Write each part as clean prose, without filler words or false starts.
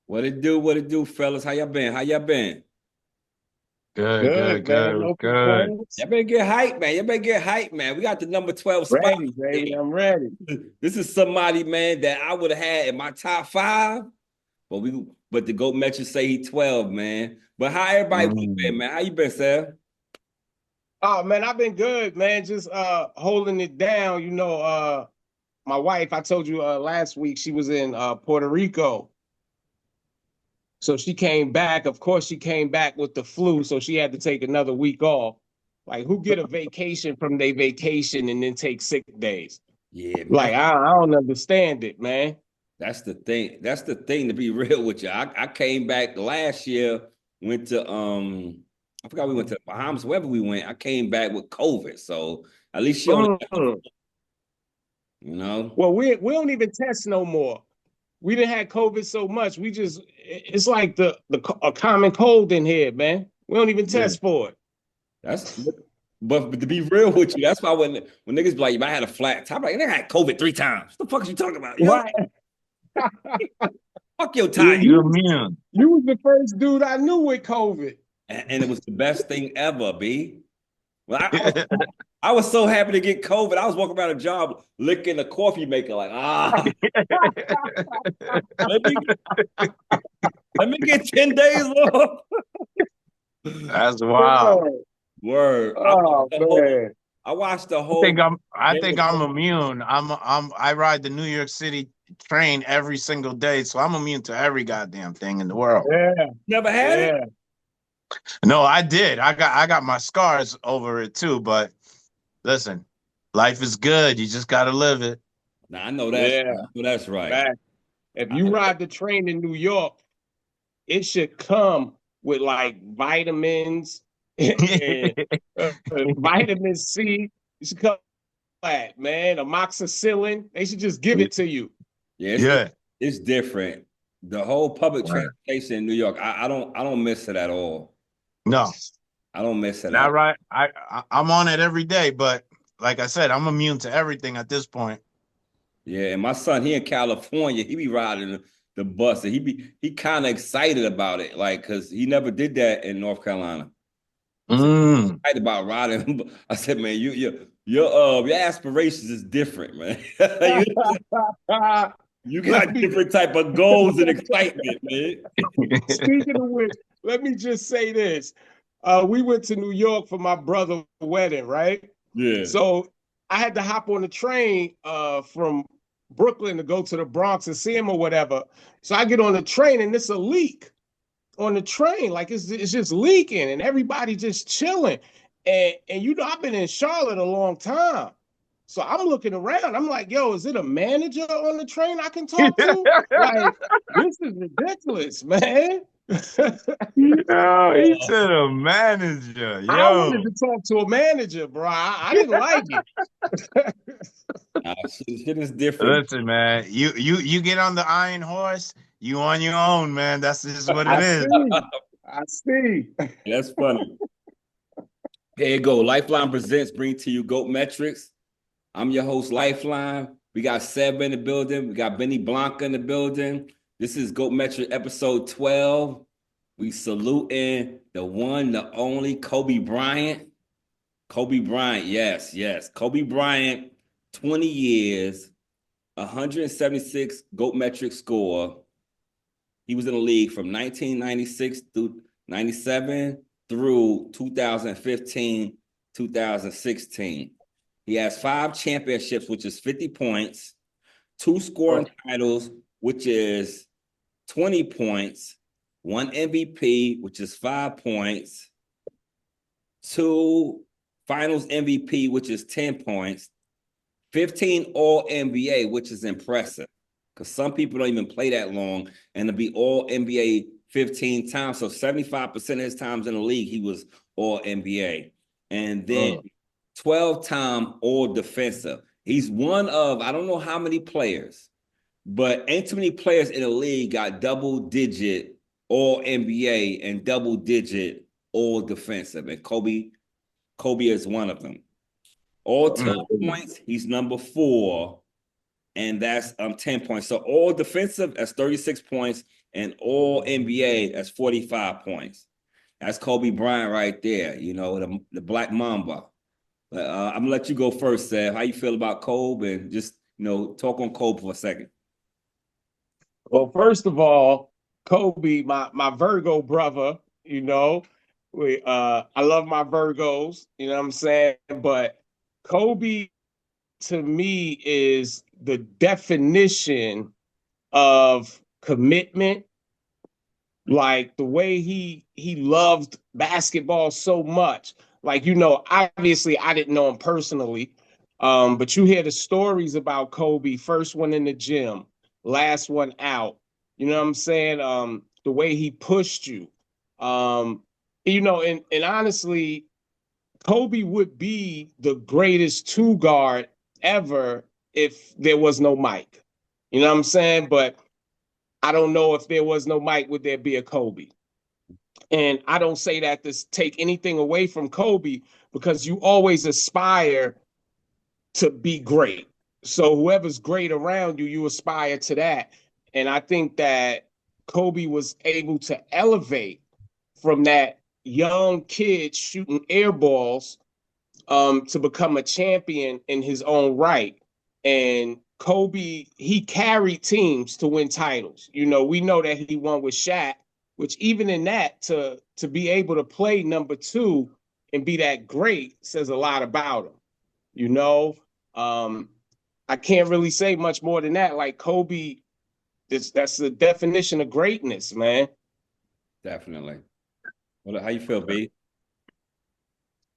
What it do? What it do, fellas? How y'all been? How y'all been? Good, good, Good, man. good, No good. complaints. Y'all better get hyped, man. Y'all better get hyped, man. We got the number 12 spot. Ready, baby. I'm ready. This is somebody, man, that I would have had in my top five, but the GOAT metrics say he 12, man. But how everybody been, Mm. man? How you been, Seth? Oh man, I've been good, man. Just holding it down. My wife, I told you last week she was in Puerto Rico. So she came back. Of course, she came back with the flu, so she had to take another week off. Like, who get a vacation from their vacation and then take sick days? Yeah, man. Like, I don't understand it, man. That's the thing. That's the thing to be real with you. I came back last year, went to I forgot we went to the Bahamas, wherever we went. I came back with COVID. So at least she only, Mm. you know. Well, we don't even test no more. We didn't have COVID so much. It's like a common cold in here, man. We don't even Yeah. test for it. That's but to be real with you, that's why when niggas be like, I had a flat top, like, nigga had COVID 3 times. What the fuck is you talking about? Yo, Right. fuck your Yeah, time. You immune. you was the first dude I knew with COVID. And it was the best thing ever, B. Well, I was so happy to get COVID. I was walking around a job licking a coffee maker, like, let me let me get 10 days off. That's wild. Oh, Word. oh man. I watched the I think whole I'm I Game think of I'm Thrones. immune. I ride the New York City train every single day, so I'm immune to every goddamn thing in the world. Yeah, Never had it? yeah. No, I did. I got my scars over it too, but listen, life is good. You just gotta live it. Nah, I know that's Yeah. I know that's right. Fact. If you ride the train in New York, it should come with like vitamins and vitamin C. It should come that, man. Amoxicillin. They should just give it to you. Yeah, Yeah. it's different. The whole public Word. transportation in New York, I don't miss it at all. No, I don't miss it at not all. right. I'm on it every day, but like I said, I'm immune to everything at this point. Yeah, and my son, he in California, he be riding the bus and he kind of excited about it, like because he never did that in North Carolina. So Mm. excited about riding. I said, man, your aspirations is different, man. you, you Let got me different type of goals and excitement, man. Speaking of which, let me just say this. We went to New York for my brother's wedding, right? Yeah. So I had to hop on the train from Brooklyn to go to the Bronx and see him or whatever. So I get on the train and it's a leak on the train. Like it's just leaking and everybody just chilling. And I've been in Charlotte a long time. So I'm looking around. I'm like, yo, is it a manager on the train I can talk to? Like, this is ridiculous, man. Yo, he said a manager. I wanted Yo. to talk to a manager, bro. I didn't like it. Nah, shit is different. Listen, man. You get on the iron horse, you on your own, man. That's just what it I is. see. I see. That's funny. Here you go. Lifeline Presents bring to you GOAT Metrics. I'm your host, Lifeline. We got Seb in the building. We got Benny Blanco in the building. This is GOAT Metric episode 12. We saluting the one, the only Kobe Bryant. Kobe Bryant, yes, yes. Kobe Bryant, 20 years, 176 GOAT Metric score. He was in the league from 1996 through 97 through 2015, 2016. He has 5 championships, which is 50 points, 2 scoring Oh, titles, which is 20 points, 1 MVP, which is 5 points, 2 finals MVP, which is 10 points, 15 all NBA, which is impressive because some people don't even play that long and to be all NBA 15 times. So 75% of his times in the league, he was all NBA. And then 12-time all defensive. He's one of, I don't know how many players, but ain't too many players in the league got double digit all NBA and double digit all defensive. And Kobe is one of them. All Mm. total points, he's number 4, and that's 10 points. So all defensive, that's 36 points, and all NBA, that's 45 points. That's Kobe Bryant right there, you know, the Black Mamba. I'm gonna let you go first, Seth. How you feel about Kobe, and just, you know, talk on Kobe for a second. Well, first of all, Kobe, my Virgo brother, you know, I love my Virgos, you know what I'm saying? But Kobe to me is the definition of commitment. Like the way he loved basketball so much. Like, you know, obviously I didn't know him personally, but you hear the stories about Kobe, first one in the gym, last one out. You know what I'm saying? The way he pushed you. Um, you know, and honestly, Kobe would be the greatest two guard ever if there was no Mike. You know what I'm saying? But I don't know if there was no Mike, would there be a Kobe? And I don't say that to take anything away from Kobe, because you always aspire to be great. So whoever's great around you, you aspire to that. And I think that Kobe was able to elevate from that young kid shooting air balls to become a champion in his own right. And Kobe, he carried teams to win titles. You know, we know that he won with Shaq, which even in that, to be able to play number two and be that great says a lot about him. You know, I can't really say much more than that. Like Kobe, that's the definition of greatness, man. Definitely. Well, how you feel, B?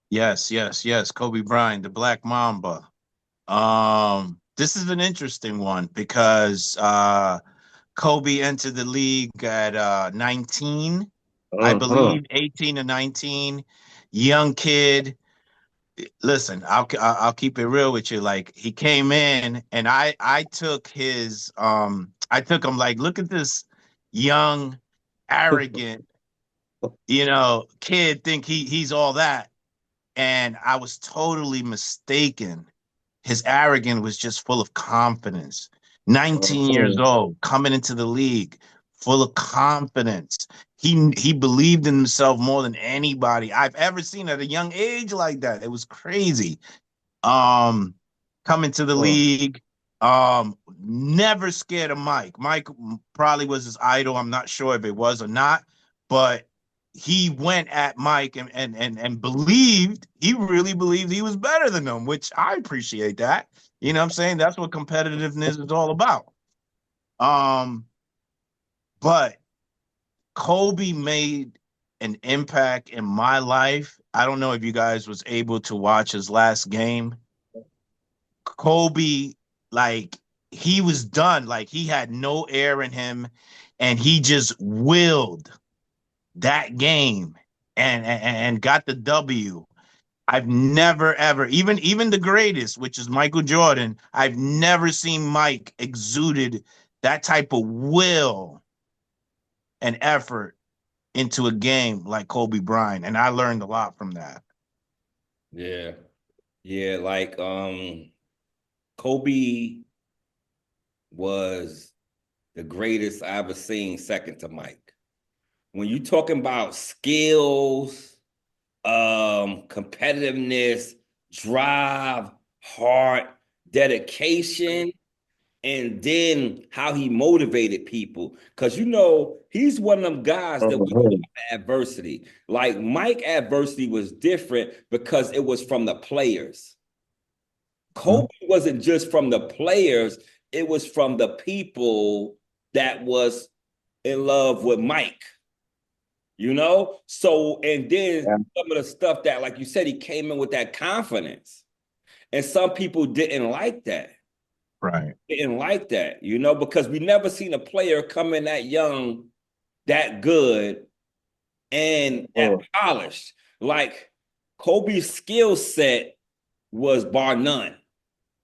Yes, yes, yes. Kobe Bryant, the Black Mamba. This is an interesting one because Kobe entered the league at 19, I Uh-huh. believe, 18 to 19, young kid. Listen, I'll keep it real with you. Like he came in, and I took his I took him like, look at this young, arrogant, kid, think he's all that, and I was totally mistaken. His arrogance was just full of confidence. 19 years Uh-huh. old, coming into the league, full of confidence. He believed in himself more than anybody I've ever seen at a young age like that. It was crazy. Um, Coming to the league, never scared of Mike. Mike probably was his idol. I'm not sure if it was or not, but he went at Mike and believed, he really believed he was better than him, which I appreciate that. You know what I'm saying? That's what competitiveness is all about. Um, but Kobe made an impact in my life. I don't know if you guys was able to watch his last game. Kobe, like, he was done. Like, he had no air in him, and he just willed that game and got the W. I've never ever, even the greatest, which is Michael Jordan, I've never seen Mike exuded that type of will and effort into a game like Kobe Bryant, and I learned a lot from that. Yeah. Yeah, like Kobe was the greatest I ever seen, second to Mike. When you talking about skills, competitiveness, drive, heart, dedication, and then how he motivated people. Because, you know, he's one of them guys that we Uh-huh. know adversity. Like Mike adversity was different because it was from the players. Kobe wasn't just from the players, it was from the people that was in love with Mike, you know? So, and then Yeah. some of the stuff that, like you said, he came in with that confidence. And some people didn't like that. Right. Didn't like that, you know, because we never seen a player come in that young, that good, and that Uh-huh. polished. Like Kobe's skill set was bar none.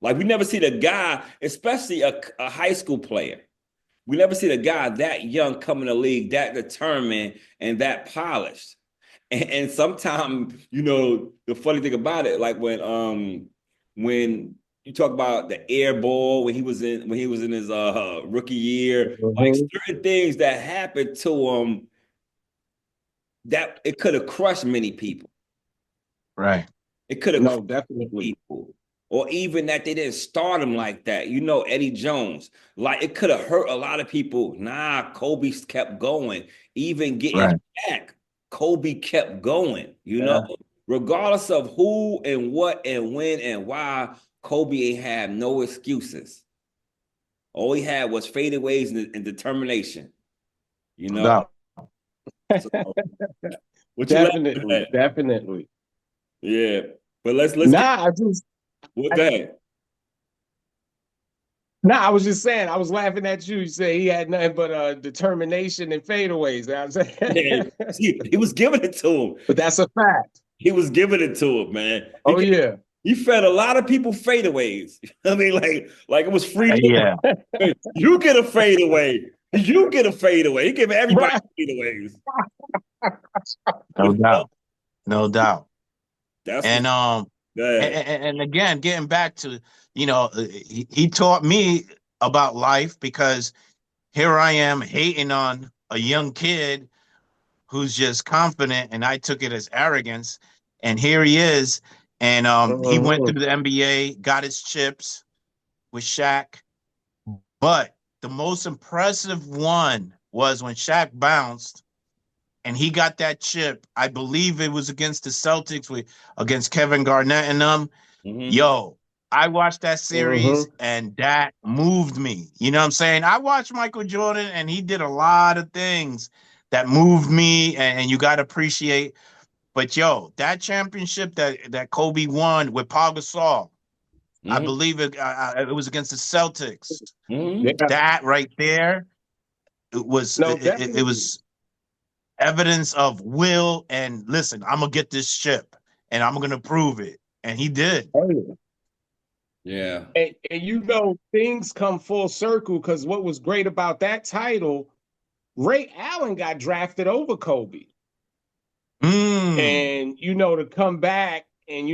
Like we never see the guy, especially a high school player. We never see the guy that young come in the league, that determined and that polished. And sometimes, you know, the funny thing about it, like when You talk about the air ball when he was in his rookie year, like Mhm. certain things that happened to him that it could have crushed many people. Right. It could have No, crushed definitely. people. Or even that they didn't start him like that. You know, Eddie Jones. Like it could have hurt a lot of people. Nah, Kobe kept going. Even getting Right. back, Kobe kept going, you Yeah. know, regardless of who and what and when and why, Kobe ain't had no excuses. All he had was fadeaways and determination, you No know. doubt. So what you laughing Definitely, at? definitely. Yeah. But let's get Nah, I just what I, go ahead. nah, I was just saying, I was laughing at you. You say he had nothing but determination and fadeaways. You know what I'm Yeah, saying? see, he was giving it to him. But that's a fact. He was giving it to him, man. Oh yeah. He fed a lot of people fadeaways. I mean, like it was free. Yeah. You get a fadeaway. You get a fadeaway. He giving everybody Right. fadeaways. No doubt. No doubt. That's And what's good. and again, getting back to, he taught me about life, because here I am hating on a young kid who's just confident, and I took it as arrogance. And here he is, and he went Mhm. through the NBA, got his chips with Shaq. But the most impressive one was when Shaq bounced and he got that chip. I believe it was against the Celtics, against Kevin Garnett and them. Mhm. Yo, I watched that series Mhm. and that moved me. You know what I'm saying? I watched Michael Jordan and he did a lot of things that moved me, and you got to appreciate. But yo, that championship that Kobe won with Paul Gasol, I Mhm. believe it was against the Celtics. Mhm. Yeah. That right there, it was No, it definitely. was evidence of will. And listen, I'm gonna get this chip and I'm gonna prove it. And he did. Oh, yeah. Yeah. And you know, things come full circle because what was great about that title, Ray Allen got drafted over Kobe. Mm. And you know, to come back and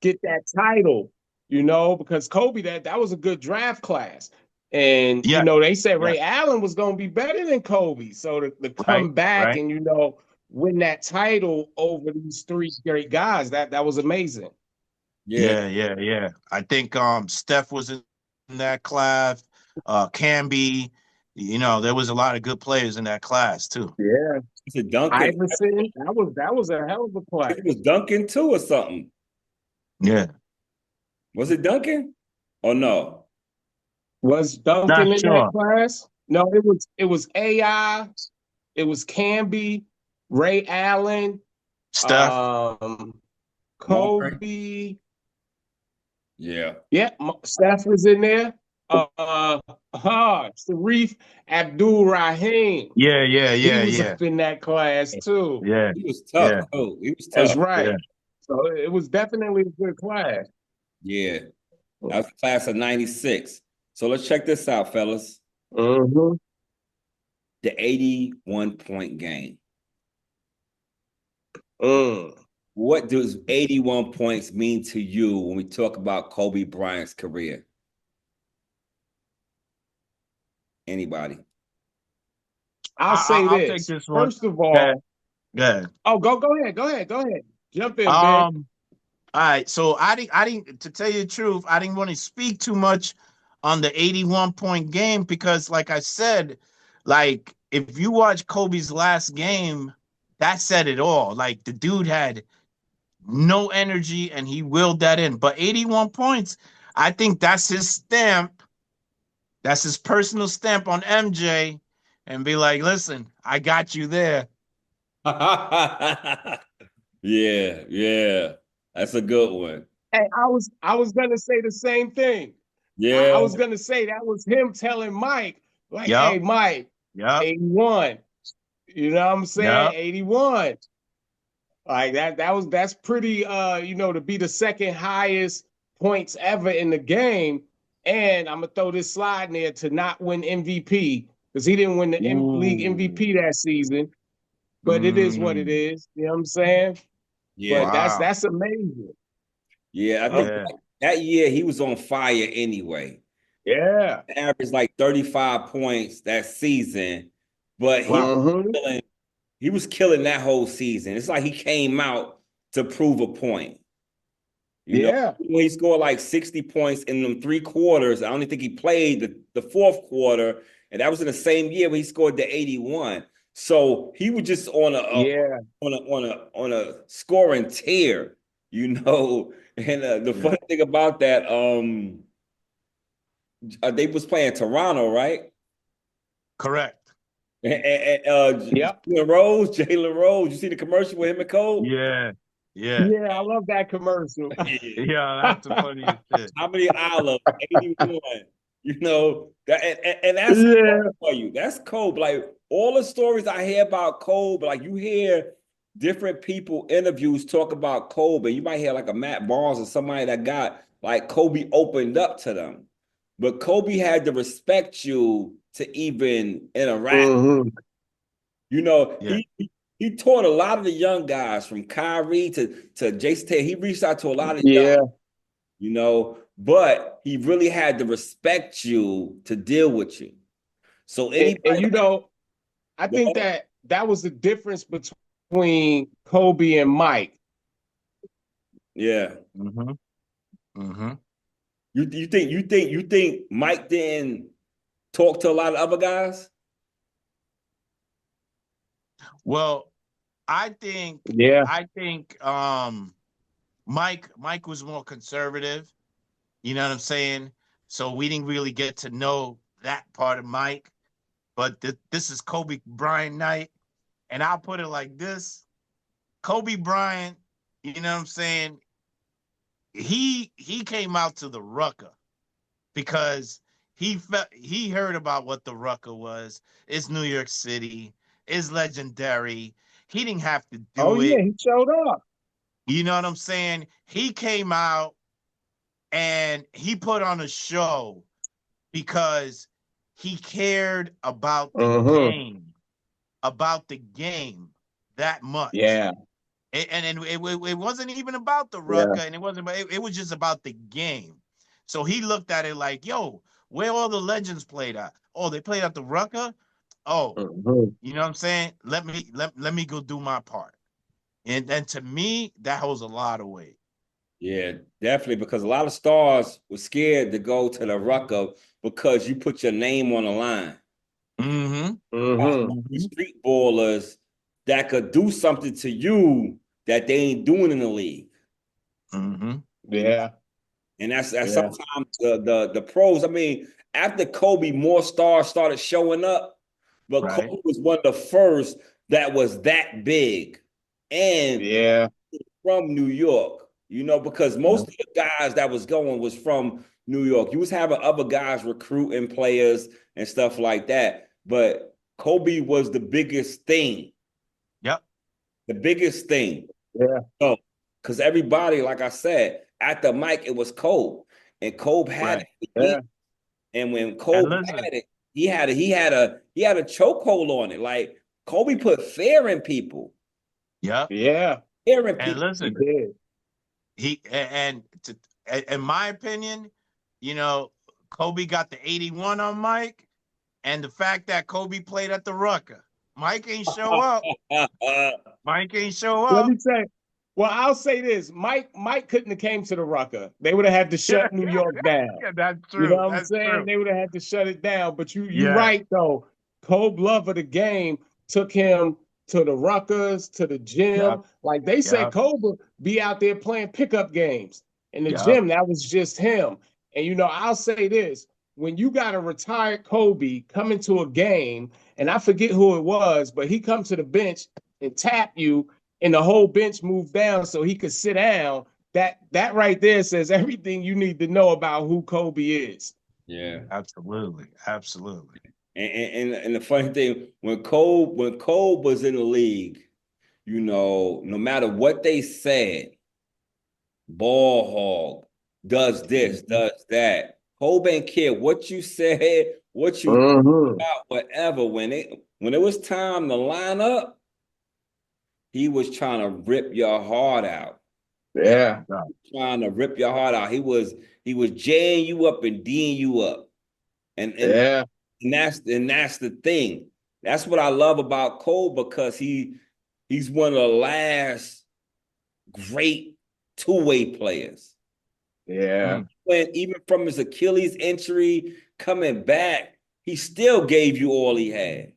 get that title, because Kobe, that was a good draft class. And Yeah, they said yeah. Ray Allen was going to be better than Kobe. So to Right, come back right. and win that title over these three great guys, that was amazing. Yeah. Yeah, yeah, yeah. I think Steph was in that class. Camby, there was a lot of good players in that class too. Yeah, It's a Duncan. Iverson, that was a hell of a It was class. Duncan too or something. Yeah. Was it Duncan? Or no? Was Not Duncan in that sure. class? No, it was AI, it was Camby, Ray Allen, Steph. um, Marbury? Kobe. Yeah. Yeah, Steph was in there. Sharif Abdul Rahim. Yeah, yeah, He yeah, was yeah. up in that class too. Yeah, He was tough. yeah, Oh, he was That's tough. yeah. right. So it was definitely a good class. Yeah. That was the class of 96. So let's check this out, fellas. Mm-hmm. The 81 point game. Mm. What does 81 points mean to you when we talk about Kobe Bryant's career? Anybody? I'll say I'll take this. this one. First of Yeah, all, yeah. oh, go ahead, go ahead. Jump in, Ben. All right. So I didn't, to tell you the truth, I didn't want to speak too much on the 81-point game because, like I said, like if you watch Kobe's last game, that said it all. Like the dude had no energy and he willed that in. But 81 points, I think that's his stamp. That's his personal stamp on MJ, and be like, listen, I got you there. Yeah, yeah. That's a good one. Hey, I was gonna say the same thing. I Yeah. was gonna say that was him telling Mike, like, hey, Yep, Mike, yep, 81. You know what I'm saying? yep. 81. Like that's pretty to be the second highest points ever in the game. And I'm gonna throw this slide in there to not win MVP because he didn't win the league Ooh. MVP that season. But it is what it Mm, is. You know what I'm saying? Yeah. But that's wow. that's amazing. Yeah. I think Um, Yeah. that year he was on fire anyway. Yeah. Averaged like 35 points that season, but Wow. he was killing that whole season. It's like he came out to prove a point. You know, Yeah. when he scored like 60 points in them 3 quarters. I don't even think he played the fourth quarter, and that was in the same year when he scored the 81. So he was just on Yeah. a scoring tear, you know. And the funny thing about that, they was playing Toronto, right? Correct. Yep. Jalen Rose. You see the commercial with him and Cole? Yeah. Yeah. Yeah, I love that commercial. Yeah, that's the funniest shit. How many olives? 81. You know, and that's Yeah. for you. That's Kobe. Like all the stories I hear about Kobe, like you hear different people interviews talk about Kobe. You might hear like a Matt Barnes or somebody that got like Kobe opened up to them. But Kobe had to respect you to even interact. Mhm. You know, Yeah. he taught a lot of the young guys from Kyrie to Jason Taylor. He reached out to a lot of young, Yeah. you know, but he really had to respect you to deal with you. So And anybody, you know, I think that was the difference between Kobe and Mike. yeah. Mm-hmm. Mm-hmm. You think Mike didn't talk to a lot of other guys? Well, I think Yeah. Mike was more conservative. You know what I'm saying? So we didn't really get to know that part of Mike. But this is Kobe Bryant night, and I'll put it like this: Kobe Bryant, you know what I'm saying? He came out to the Rucker because he heard about what the Rucker was. It's New York City. It's legendary. He didn't have to Oh do yeah, it. he showed up. You know what I'm saying? He came out and he put on a show because he cared Mhm. about the game that much. Yeah. And it wasn't even about the Yeah. Rucker, and it was just about the game. So he looked at it like, yo, where all the legends played at? Oh, they played at the Rucker? Oh, Mhm. you know what I'm saying? Let me go do my part. And to me, that holds a lot of weight. Yeah, definitely. Because a lot of stars were scared to go to the Rucker because you put your name on the line. Mm-hmm. Mhm. Mm-hmm. Street ballers that could do something to you that they ain't doing in the league. Mm-hmm. You know, Yeah. and that's Yeah. sometimes the pros. I mean, after Kobe, more stars started showing up, but Right. Kobe was one of the first that was that big and Yeah. from New York. You know, because Yeah. most of the guys that was going was from New York. You was having other guys recruiting players and stuff like that, but Kobe was the biggest thing. Yep. The biggest thing. Yeah. So, because everybody, like I said, at the mic, it was Kobe. And Kobe had Right. it for Yeah. years. And when And Kobe listen. had it, he had a chokehold on it. Like Kobe put fear in people. Yep. Yeah. Fear in And people. He listen, did. in my opinion, you know, Kobe got the 81 on Mike, and the fact that Kobe played at the Rucker. Mike ain't show up. Mike ain't show Let up. me say, well, I'll say this. Mike couldn't have came to the Rucker. They would have had to shut New York down. Yeah, that's You know true. what I'm That's saying? true. They would have had to shut it down. But you Yeah. right though. Kobe love of the game took him to the Ruckers, to the Yep. gym. Like they said, Yep. Kobe be out there playing pickup games in the Yep. gym. That was just him. And you know, I'll say this: when you got a retired Kobe coming to a game, and I forget who it was, but he come to the bench and tap you, and the whole bench moved down so he could sit down. That right there says everything you need to know about who Kobe is. Yeah. Absolutely. Absolutely. And the funny thing, when Cole was in the league, you know, no matter what they said, ball hog, does this, Mhm. does that. Cole ain't care what you said, what you Mhm. thought, whatever. When it was time to line up, he was trying to rip your heart out. Yeah. Trying to rip your heart out. He was J'ing you up and D'ing you up. And Yeah. that's the thing. That's what I love about Cole, because he's one of the last great two-way players. Yeah. When even from his Achilles injury coming back, he still gave you all he had.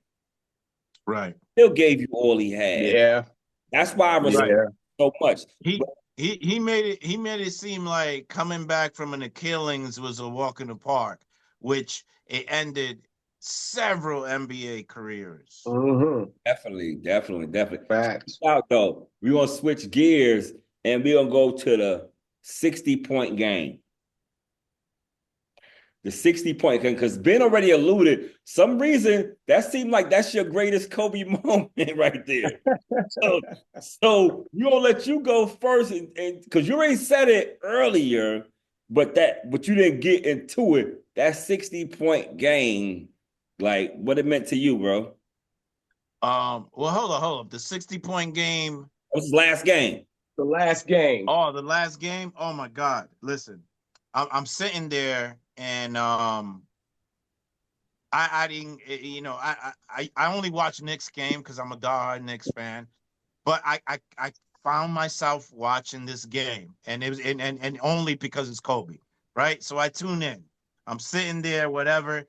Right. Still gave you all he had. Yeah. That's why I respect him so much. He made it seem like coming back from an Achilles was a walk in the park, which it ended several NBA careers. Mm-hmm. Definitely. Facts. Out though, we're gonna switch gears and we're gonna go to the 60-point game. The 60-point game, because Ben already alluded, some reason that seemed like that's your greatest Kobe moment right there. So we're gonna let you go first, and because you already said it earlier, but you didn't get into it. That 60-point game, like what it meant to you, bro. Well, hold up. The 60-point game. What's his last game? The last game. Oh, the last game. Oh my God! Listen, I'm sitting there, and I didn't, I only watch Knicks game because I'm a diehard Knicks fan, but I found myself watching this game, and it was and only because it's Kobe, right? So I tune in. I'm sitting there, whatever.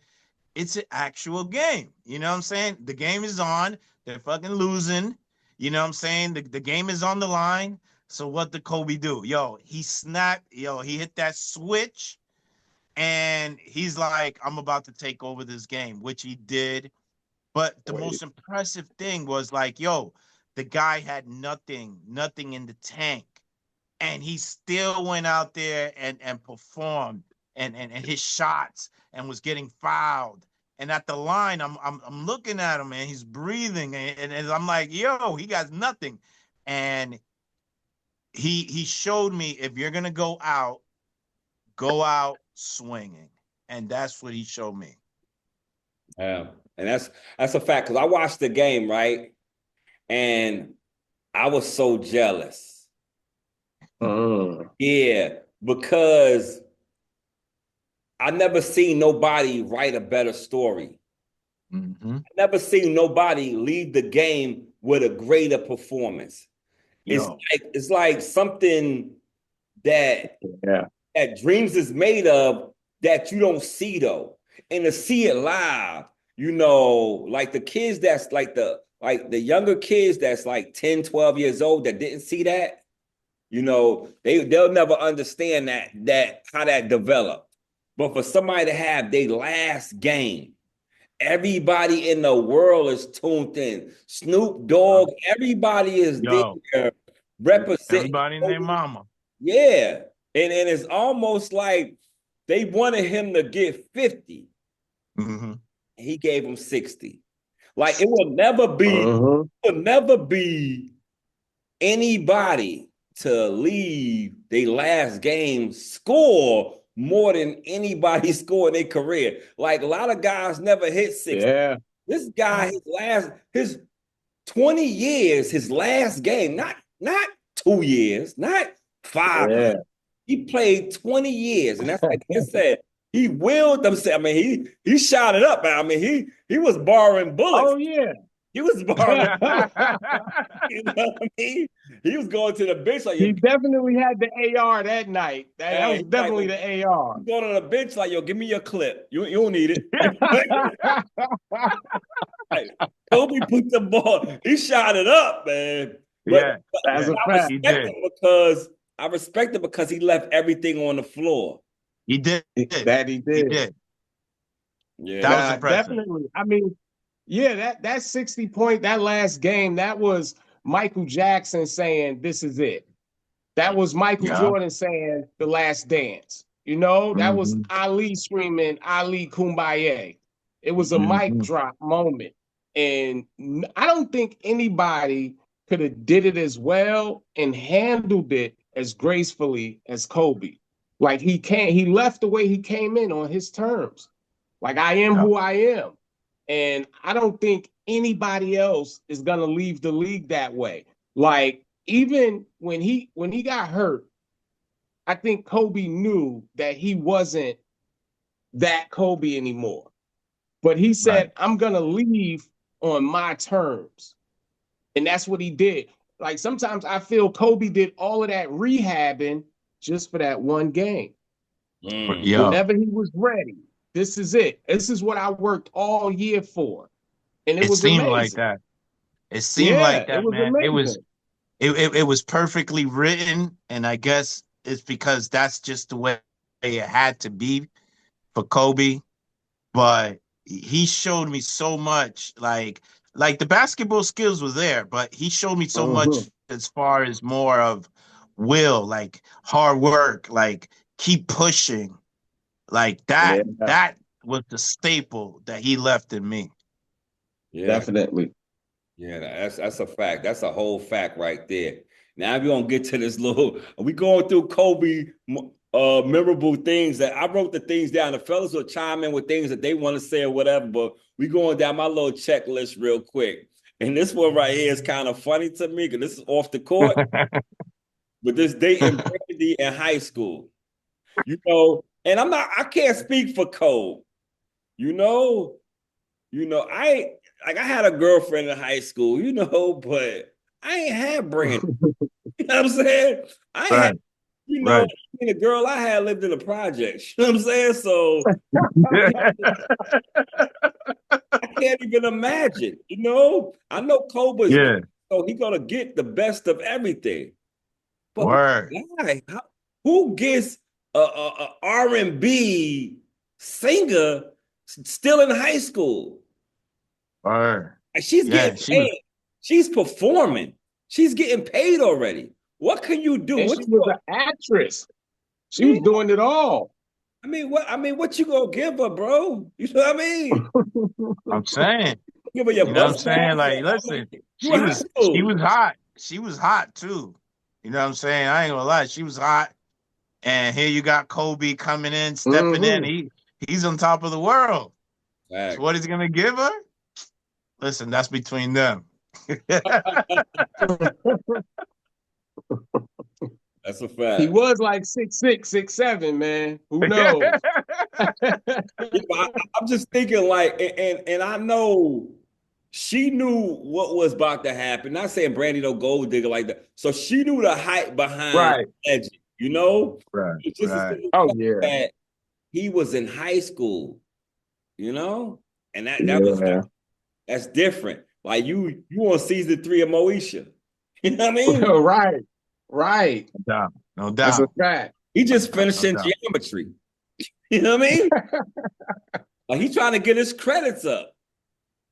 It's an actual game. You know what I'm saying? The game is on. They're fucking losing. You know what I'm saying? The game is on the line. So what did Kobe do? Yo, he snapped. Yo, he hit that switch. And he's like, I'm about to take over this game, which he did. But the most impressive thing was like, yo, the guy had nothing in the tank. And he still went out there and performed and his shots and was getting fouled. And at the line, I'm looking at him and he's breathing. And I'm like, yo, he got nothing. And he showed me, if you're going to go out swinging. And that's what he showed me. Yeah. And that's a fact, because I watched the game, right? And I was so jealous. Yeah, because I never seen nobody write a better story. Mm-hmm. I never seen nobody lead the game with a greater performance. It's like something that dreams is made of that you don't see though. And to see it live, like the kids that's like the younger kids that's like 10, 12 years old that didn't see that, they'll never understand that how that developed. But for somebody to have their last game, everybody in the world is tuned in. Snoop Dogg, everybody is there representing everybody and their mama. Yeah. And it's almost like they wanted him to get 50. Mm-hmm. He gave him 60. Like it will never be anybody to leave their last game score more than anybody scored in their career. Like a lot of guys never hit 60. Yeah. This guy, his 20 years, his last game, not 2 years, not 5 years. He played 20 years. And that's like I said, he willed himself. I mean, he shot it up. I mean, he was borrowing bullets. Oh, yeah. He was borrowing bullets. You know what I mean? He was going to the bench like he definitely had the AR that night. That was definitely the AR. Going to the bench like, yo, give me your clip. You don't need it. Kobe put the ball. He shot it up, man. But that's a fact. I respect it because he left everything on the floor. He did. That he did. Yeah, that was impressive. Definitely. I mean, yeah, that 60 point, that last game, that was Michael Jackson saying, "This is it." That was Michael Jordan saying, "The last dance." That was Ali screaming, "Ali Kumbaya." It was a mic drop moment. And I don't think anybody could have did it as well and handled it as gracefully as Kobe. Like he left the way he came in on his terms. Like, I am who I am. And I don't think anybody else is going to leave the league that way. Like, even when he got hurt, I think Kobe knew that he wasn't that Kobe anymore. But he said, I'm gonna leave on my terms. And that's what he did. Like sometimes I feel Kobe did all of that rehabbing just for that one game. Yeah. Whenever he was ready, this is it. This is what I worked all year for. And it was seemed amazing. like that. It seemed like that, it was man. amazing. It was perfectly written, and I guess it's because that's just the way it had to be for Kobe. But he showed me so much, like the basketball skills were there, but he showed me so much as far as more of will, like hard work, like keep pushing, like that. Yeah. That was the staple that he left in me. Yeah, Definitely. yeah, that's a fact. That's a whole fact right there. Now we're gonna get to this little. We going through Kobe memorable things that I wrote the things down. The fellas will chime in with things that they want to say or whatever. But we going down my little checklist real quick. And this one right here is kind of funny to me because this is off the court. But this dating Brandy in high school, you know, and I can't speak for Cole, you know, I had a girlfriend in high school, you know, but I ain't had Brandy. You know what I'm saying? I had, you know, the girl I had lived in the projects. You know what I'm saying? So I can't even imagine, you know. I know Kobe's so he's gonna get the best of everything. But why? Who gets a R&B singer still in high school? She's getting paid. She's performing. She's getting paid already. What can you do? And she was an actress. She was doing it all. I mean, what you gonna give her, bro? You know what I mean? I'm saying. Give her your you know what I'm saying? Like, listen, she was hot. She was hot too. You know what I'm saying? I ain't gonna lie, she was hot. And here you got Kobe coming in, stepping in. He's on top of the world. So what is he gonna give her? Listen, that's between them. That's a fact. He was like 6'6", 6'7", man. Who knows? I'm just thinking like, and I know she knew what was about to happen. Not saying Brandy no gold digger like that. So she knew the hype behind Edgy, you know? Oh yeah. That he was in high school, you know? And that's different. Like you on season 3 of Moesha. You know what I mean? Right. No doubt. That's a fact. He just finished in geometry. You know what I mean? Like he's trying to get his credits up.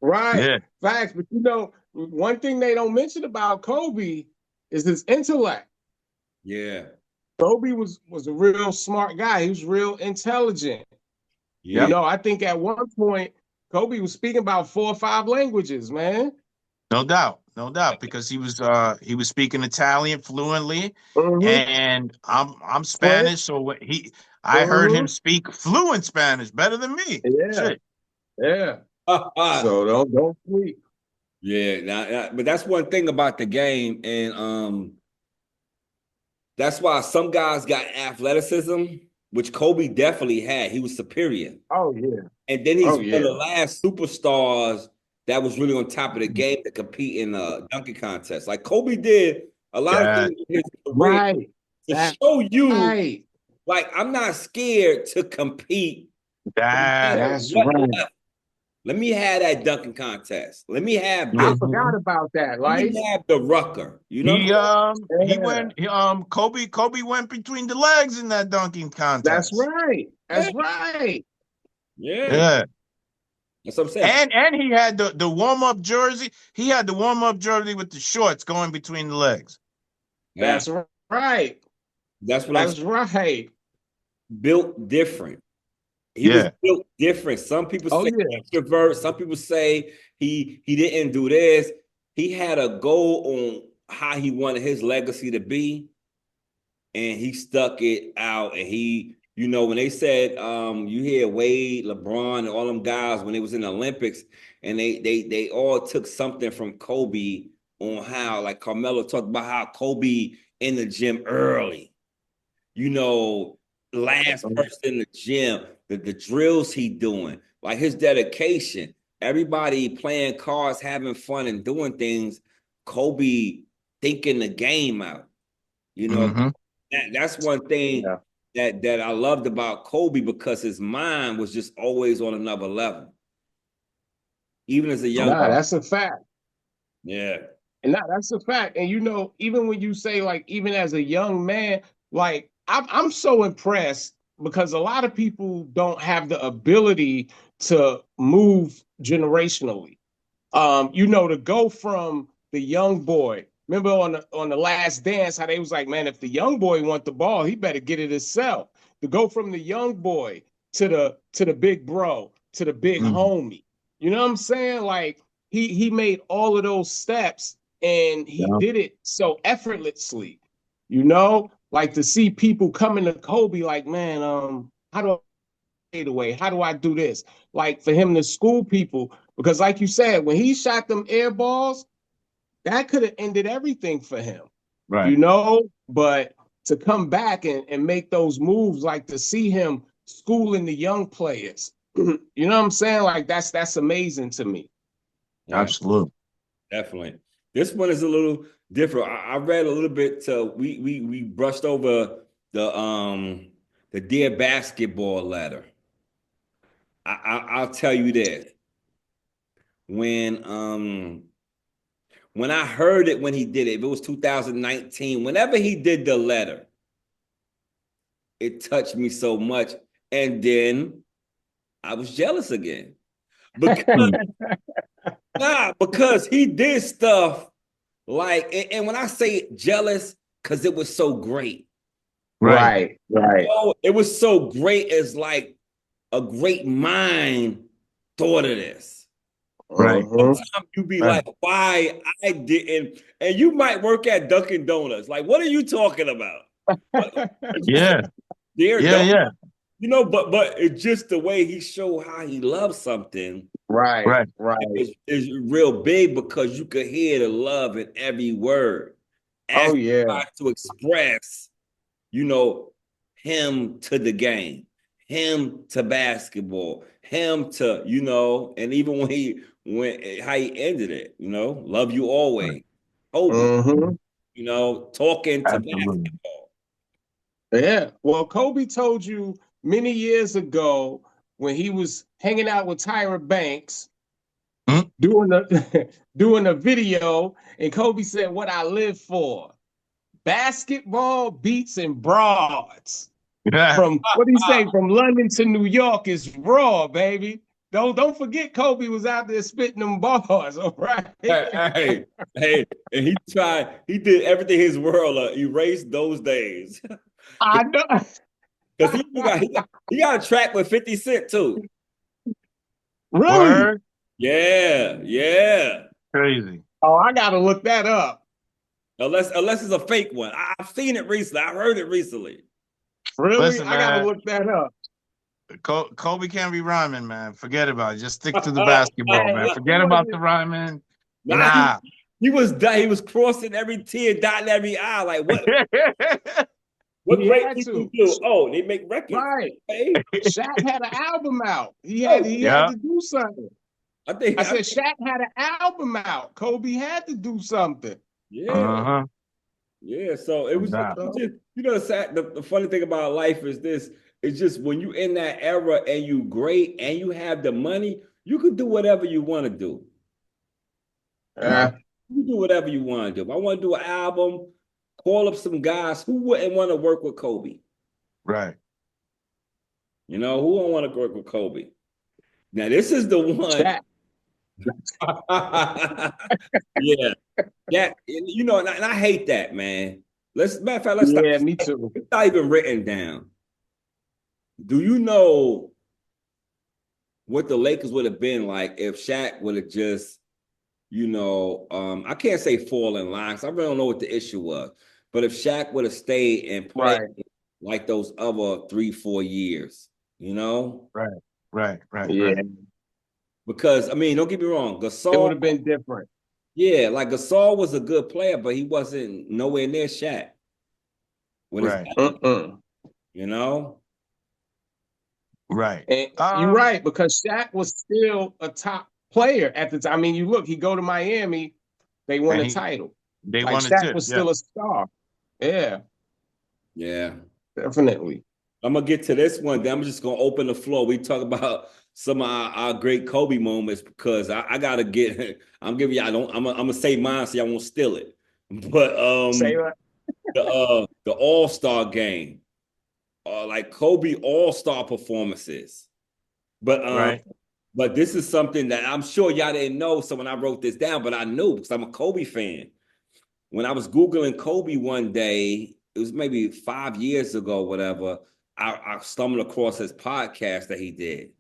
Right. Yeah. Facts. But you know, one thing they don't mention about Kobe is his intellect. Yeah. Kobe was a real smart guy. He was real intelligent. Yeah. You know, I think at one point Kobe was speaking about 4 or 5 languages, man. No doubt, because he was speaking Italian fluently, and I'm Spanish, so I heard him speak fluent Spanish better than me. Yeah, shit. Yeah. So don't sleep. Yeah, now, but that's one thing about the game, and that's why some guys got athleticism, which Kobe definitely had. He was superior. Oh yeah, and then he's one of the last superstars that was really on top of the game to compete in a dunking contest. Like Kobe did a lot of things in his career to show you, like, I'm not scared to compete. That's right. Let me have that dunking contest. Let me have this. I forgot about that. Like, let me have the Rucker. You know, he went. Kobe went between the legs in that dunking contest. That's right. Yeah. That's what I'm saying. And he had the warm-up jersey. He had the warm-up jersey with the shorts going between the legs. Yeah. That's right. That's right. Built different. He was built different. Some people say extrovert. Some people say he didn't do this. He had a goal on how he wanted his legacy to be, and he stuck it out. And he, you know, when they said, you hear Wade, LeBron, and all them guys when they was in the Olympics, and they all took something from Kobe on how, like Carmelo talked about how Kobe in the gym early, you know, last person in the gym, the drills he doing, like his dedication, everybody playing cards, having fun and doing things. Kobe thinking the game out, you know. That's one thing that I loved about Kobe, because his mind was just always on another level, even as a young Nah, that's a fact. Yeah. And that's a fact. And you know, even when you say, like, even as a young man, like I'm so impressed, because a lot of people don't have the ability to move generationally. You know, to go from the young boy. Remember on the Last Dance, how they was like, man, if the young boy want the ball, he better get it himself. To go from the young boy to the big bro, to the big homie. You know what I'm saying? Like he made all of those steps, and he did it so effortlessly. You know, like to see people coming to Kobe like, man, how do I fade away? How do I do this? Like for him to school people, because like you said, when he shot them air balls, that could have ended everything for him. Right. You know, but to come back and make those moves, like to see him schooling the young players, you know what I'm saying? Like that's amazing to me. Yeah, Absolutely. definitely. This one is a little different. I read a little bit. We brushed over the Dear Basketball letter. I'll tell you this. When I heard it, when he did it, if it was 2019, whenever he did the letter, it touched me so much. And then I was jealous again. Because, because he did stuff like, and when I say jealous, because it was so great. Right. Oh, it was so great, as like a great mind thought of this. Right. Sometimes you be like, why I didn't? And you might work at Dunkin' Donuts. Like, what are you talking about? Yeah. Dear Yeah. Yeah. You know, but it's just the way he showed how he loves something. Right. Is real big, because you could hear the love in every word. As he tries to express, you know, him to the game, him to basketball, him to, you know, and even when how he ended it, you know, love you always. Kobe, you know, talking to Absolutely. basketball. Yeah. Well, Kobe told you many years ago, when he was hanging out with Tyra Banks, doing doing a video, and Kobe said, "What I live for: basketball, beats, and broads." From what do you say? From London to New York is raw, baby. Don't forget, Kobe was out there spitting them bars. All right. Hey, and he did everything in his world erased those days. I know. Because he got a track with 50 Cent too. Really? Word? Yeah. Crazy. Oh, I gotta look that up. Unless it's a fake one. I've seen it recently. I heard it recently. Really? Listen, I gotta look that up. Kobe can't be rhyming, man. Forget about it. Just stick to the basketball, man. Forget about the rhyming. Nah. He was crossing every T and dotting every I. Like what? What He great people do? Oh, they make records. Right. Okay. Shaq had an album out. He had to do something. I said Shaq had an album out. Kobe had to do something. Yeah. Yeah. So it was just, you know, the funny thing about life is this. It's just when you in that era and you great and you have the money, you can do whatever you want to do. You do whatever you want to do. If I want to do an album, call up some guys. Who wouldn't want to work with Kobe? Right. You know, who don't want to work with Kobe? Now, this is the one. Yeah. You know, and I hate that, man. Matter of fact, let's stop. Yeah, me too. It's not even written down. Do you know what the Lakers would have been like if Shaq would have just, you know, I can't say fall in line, because I really don't know what the issue was. But if Shaq would have stayed and played like those other 3-4 years, you know? Right. Yeah. Because, I mean, don't get me wrong, Gasol. It would have been different. Yeah, like Gasol was a good player, but he wasn't nowhere near Shaq with his Right. Mm-mm. you know? Right. And you're right, because Shaq was still a top player at the time. I mean, you look, he go to Miami, they won a And title. they Like wanted Shaq to. was Yeah. still a star. Yeah, Yeah. definitely. I'm gonna get to this one. Then I'm just gonna open the floor. We talk about some of our great Kobe moments because I gotta get. I'm giving you. I don't. I'm gonna say mine so y'all won't steal it. But Say that. the All Star game, like Kobe All Star performances. But Right. but this is something that I'm sure y'all didn't know. So when I wrote this down, but I knew because I'm a Kobe fan. When I was Googling Kobe one day, it was maybe 5 years ago, whatever, I stumbled across his podcast that he did.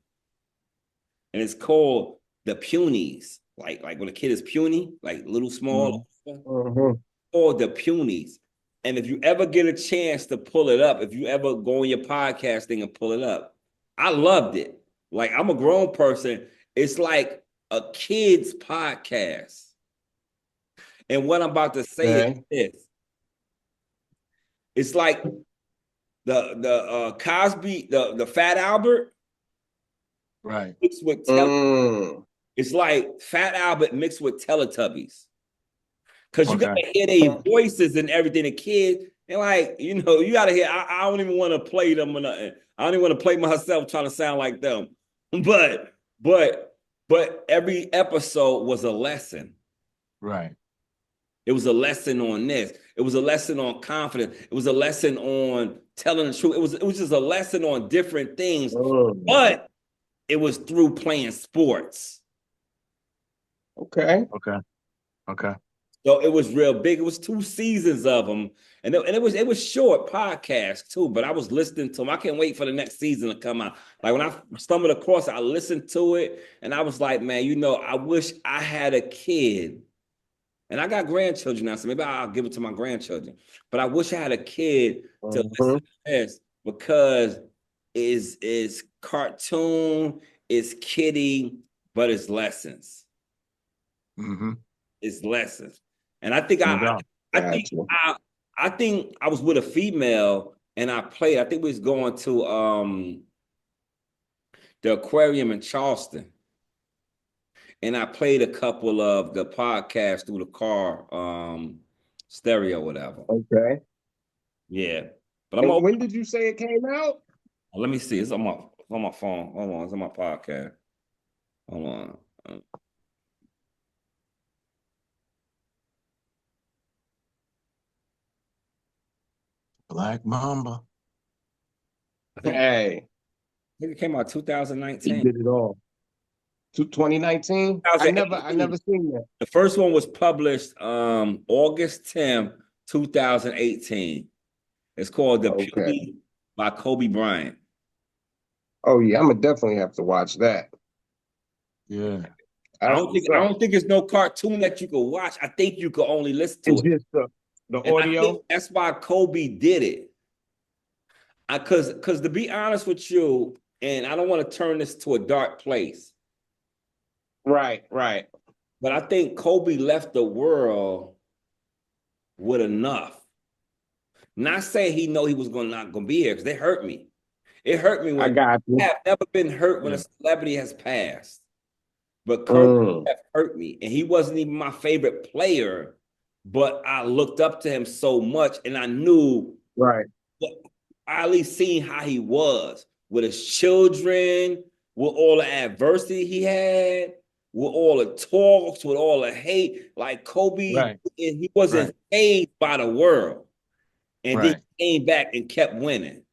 And it's called The Punies. Like when a kid is puny, like little small, Mm-hmm. or The Punies. And if you ever get a chance to pull it up, if you ever go on your podcast thing and pull it up, I loved it. Like I'm a grown person. It's like a kid's podcast. And what I'm about to say is Okay. this. It's like the Cosby, the Fat Albert Right. mixed with Mm. it's like Fat Albert mixed with Teletubbies. Cause you Okay. gotta hear their voices and everything. The kids, and like, you gotta hear, I don't even want to play them or nothing. I don't even want to play myself trying to sound like them. But but every episode was a lesson. Right. It was a lesson on this. It was a lesson on confidence. It was a lesson on telling the truth. It was just a lesson on different things, Mm. but it was through playing sports. Okay. Okay. Okay. So it was real big. It was 2 seasons of them, and it was short podcast too. But I was listening to them. I can't wait for the next season to come out. Like when I stumbled across it, I listened to it, and I was like, man, I wish I had a kid. And I got grandchildren now, so maybe I'll give it to my grandchildren. But I wish I had a kid to Mm-hmm. listen to this because is cartoon, is kiddie, but it's lessons. Mm-hmm. It's lessons. And I think No doubt. I think Gotcha. I think I was with a female and I played. I think we was going to the aquarium in Charleston. And I played a couple of the podcasts through the car stereo, whatever. Okay. Yeah. But I'm And open. when did you say it came out? Let me see. It's on my phone. Hold on. It's on my podcast. Hold on. Black Mamba. I think Hey, it came out he 2019. did it all. To 2019? I 2018. never seen that. The first one was published August 10th, 2018. It's called The Okay. Puny by Kobe Bryant. Oh yeah, I'm gonna definitely have to watch that. Yeah. That's what's I up. don't think it's no cartoon that you could watch. I think you could only listen to It's it. just the And I think audio. that's why Kobe did it. Because to be honest with you, and I don't want to turn this to a dark place, Right, right. but I think Kobe left the world with enough. Not saying he know he was not gonna be here because they hurt me. It hurt me I when got I you. have never been hurt when Yeah. a celebrity has passed. But Kobe Mm, have hurt me. And he wasn't even my favorite player, but I looked up to him so much and I knew right. I at least seen how he was with his children, with all the adversity he had, with all the talks, with all the hate. Like Kobe, Right. he wasn't fazed by the world. And then Right. he came back and kept winning.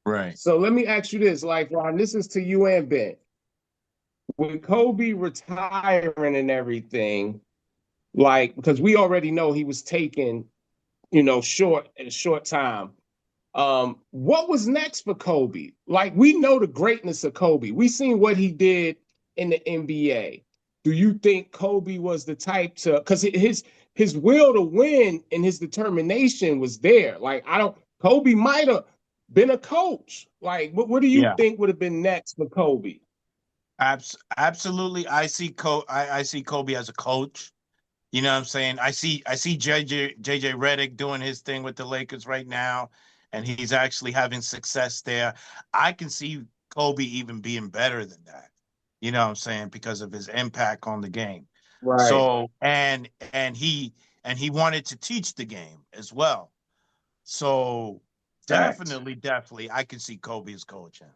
Right. So let me ask you this, like Ron, this is to you and Ben. With Kobe retiring and everything, like because we already know he was taken, short in a short time. What was next for Kobe? Like we know the greatness of Kobe. We seen what he did in the NBA. Do you think Kobe was the type to because his will to win and his determination was there? Like Kobe might have been a coach. Like what do you Yeah. think would have been next for Kobe? Absolutely. I see Kobe as a coach. You know what I'm saying? I see JJ Redick doing his thing with the Lakers right now, and he's actually having success there. I can see Kobe even being better than that. You know what I'm saying? Because of his impact on the game. Right. So and he wanted to teach the game as well. So Facts. definitely I can see Kobe as coaching.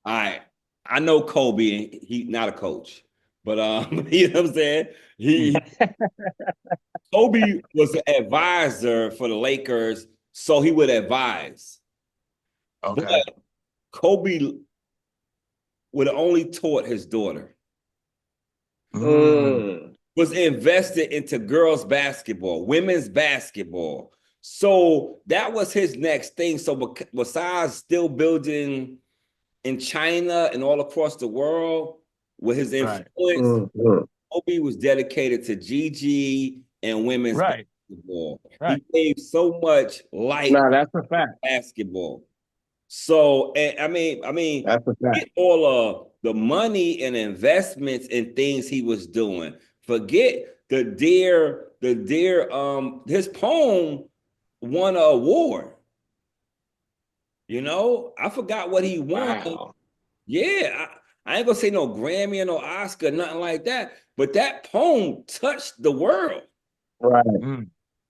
All right. I know Kobe, and he not a coach, but you know what I'm saying? Kobe was an advisor for the Lakers, so he would advise. But Okay. Kobe would have only taught his daughter. Mm, Mm. Was invested into girls basketball, women's basketball. So that was his next thing. So besides still building in China and all across the world with his right. influence, Mm. Kobe was dedicated to GG and women's Right. basketball. Right. He gave so much light No, that's a fact. to basketball. So, and I mean, That's a fact. get all of the money and investments and things he was doing. Forget his poem won an award. You know, I forgot what he won. Wow. Yeah, I ain't gonna say no Grammy or no Oscar, nothing like that. But that poem touched the world. Right. Mm,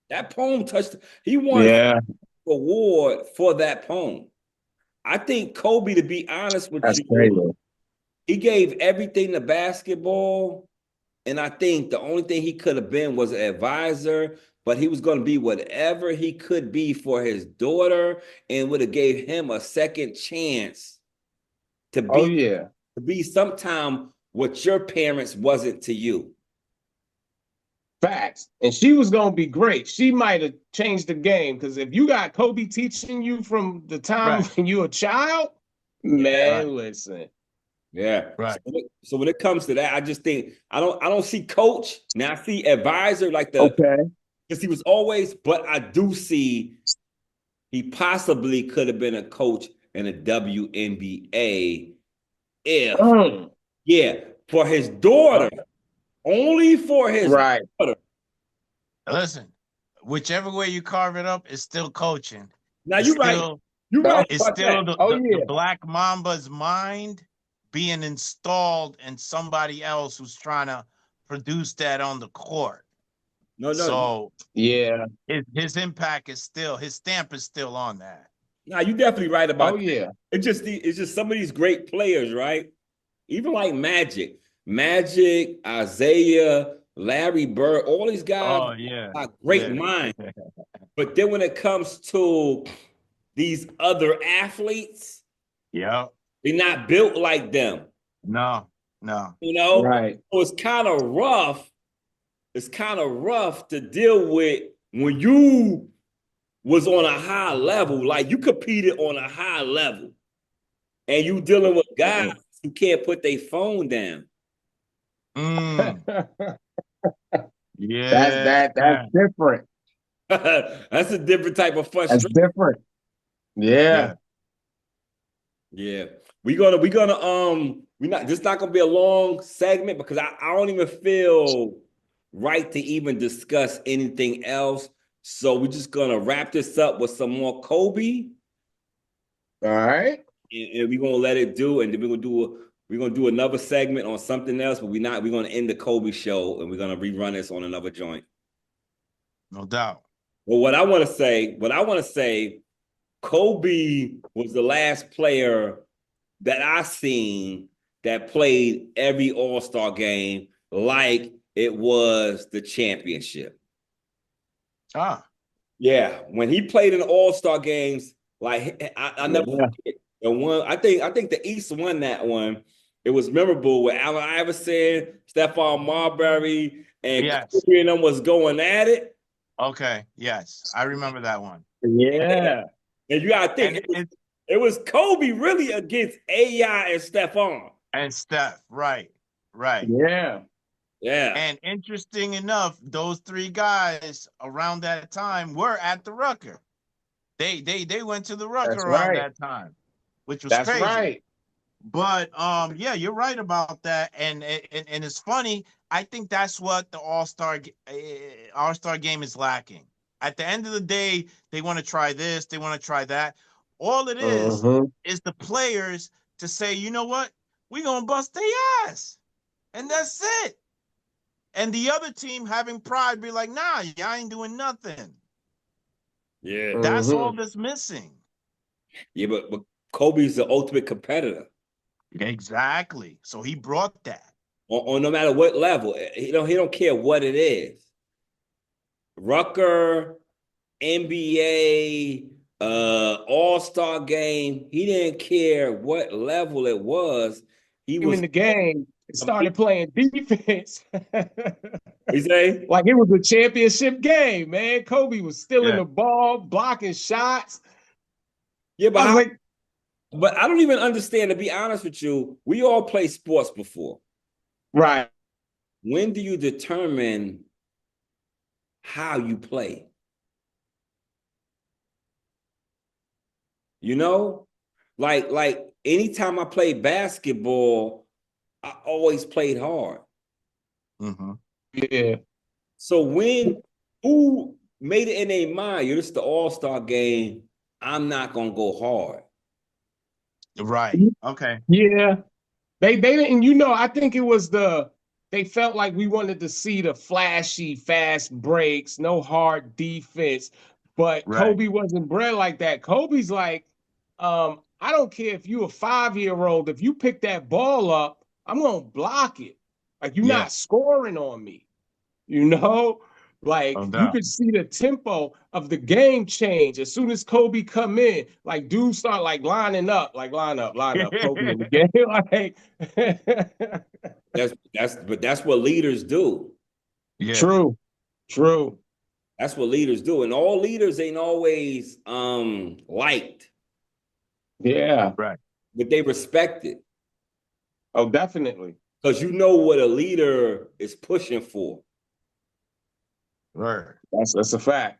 That poem touched. He won an Yeah, award for that poem. I think Kobe, to be honest with that's you, crazy. he gave everything to basketball. And I think the only thing he could have been was an advisor, but he was going to be whatever he could be for his daughter and would have gave him a second chance to Oh be yeah. sometime what your parents wasn't to you. Facts. And she was gonna be great. She might have changed the game because if you got Kobe teaching you from the time right. when you a child, Yeah. Right. man, listen. Yeah. Right. So when it comes to that, I just think I don't see coach. Now I see advisor like Okay. because he was always, but I do see he possibly could have been a coach in a WNBA if, Mm. yeah, for his daughter, only for his Right. daughter. Listen, whichever way you carve it up, it's still coaching. Now It's you're right. still You're right That's, it's about still that. oh the yeah. Black Mamba's mind being installed in somebody else who's trying to produce that on the court. No. So Yeah. his impact is still, his stamp is still on that. Now you're definitely right Oh about that. yeah. It's just some of these great players, right? Even like Magic, Isaiah, Larry Bird, all these guys Oh yeah. got great Yeah. minds. But then when it comes to these other athletes, Yeah. they're not built like them. No. No. You know, Right. so it's kind of rough. It's kind of rough to deal with when you was on a high level, like you competed on a high level, and you dealing with guys who can't put their phone down. Mm. That's Yeah. that's different. That's a different type of That's frustration. different. Yeah. Yeah. Yeah, we're not. This is not gonna be a long segment because I don't even feel right to even discuss anything else. So we're just gonna wrap this up with some more Kobe, All right. and we're gonna let it do, and then we're gonna do another segment on something else. But we're gonna end the Kobe show, and we're gonna rerun this on another joint. No doubt. Well, what I want to say, Kobe was the last player that I seen that played every All-Star game like it was the championship. Ah. Yeah, when he played in All-Star games, like I never Yeah. forget the one. I think the East won that one. It was memorable with Allen Iverson, Stephon Marbury, and Yes. Kobe and them was going at it. Okay. Yes. I remember that one. Yeah. And you gotta think And it was Kobe really against AI and Stephon. and Steph. Right. Right. Yeah. Yeah. And interesting enough, those three guys around that time were at the Rucker. They went to the Rucker That's around right. that time, which was That's crazy. right. But yeah, you're right about that. And it's funny. I think that's what the All-Star game is lacking. At the end of the day, they want to try this, they want to try that. All it is the players to say, you know what, we're gonna bust their ass. And that's it. And the other team having pride be like, nah, y'all ain't doing nothing. Yeah. That's all that's missing. Yeah, but Kobe's the ultimate competitor. Exactly. So he brought that. On no matter what level. He don't care what it is. Rucker, NBA, All-Star game. He didn't care what level it was. He Him was in the game started playing defense. you say? Like it was a championship game, man. Kobe was stealing the ball, blocking shots. Yeah, I was like, but I don't even understand, to be honest with you. We all play sports before. right. When do you determine how you play? You know? Like anytime I played basketball, I always played hard. Yeah. So who made it in their mind, this is the All-Star game, I'm not gonna go hard. Right. Okay. Yeah. They didn't, I think it was they felt like we wanted to see the flashy, fast breaks, no hard defense. But Kobe wasn't bred like that. Kobe's like, I don't care if you're a 5-year-old, if you pick that ball up, I'm gonna block it. Like you're not scoring on me, Like you could see the tempo of the game change as soon as Kobe come in. Like dudes start like lining up, like line up, Kobe in the game. Like that's what leaders do. Yeah. True. That's what leaders do, and all leaders ain't always liked. Yeah. Right. But they respect it. Oh, definitely. Because you know what a leader is pushing for. Right. That's a fact.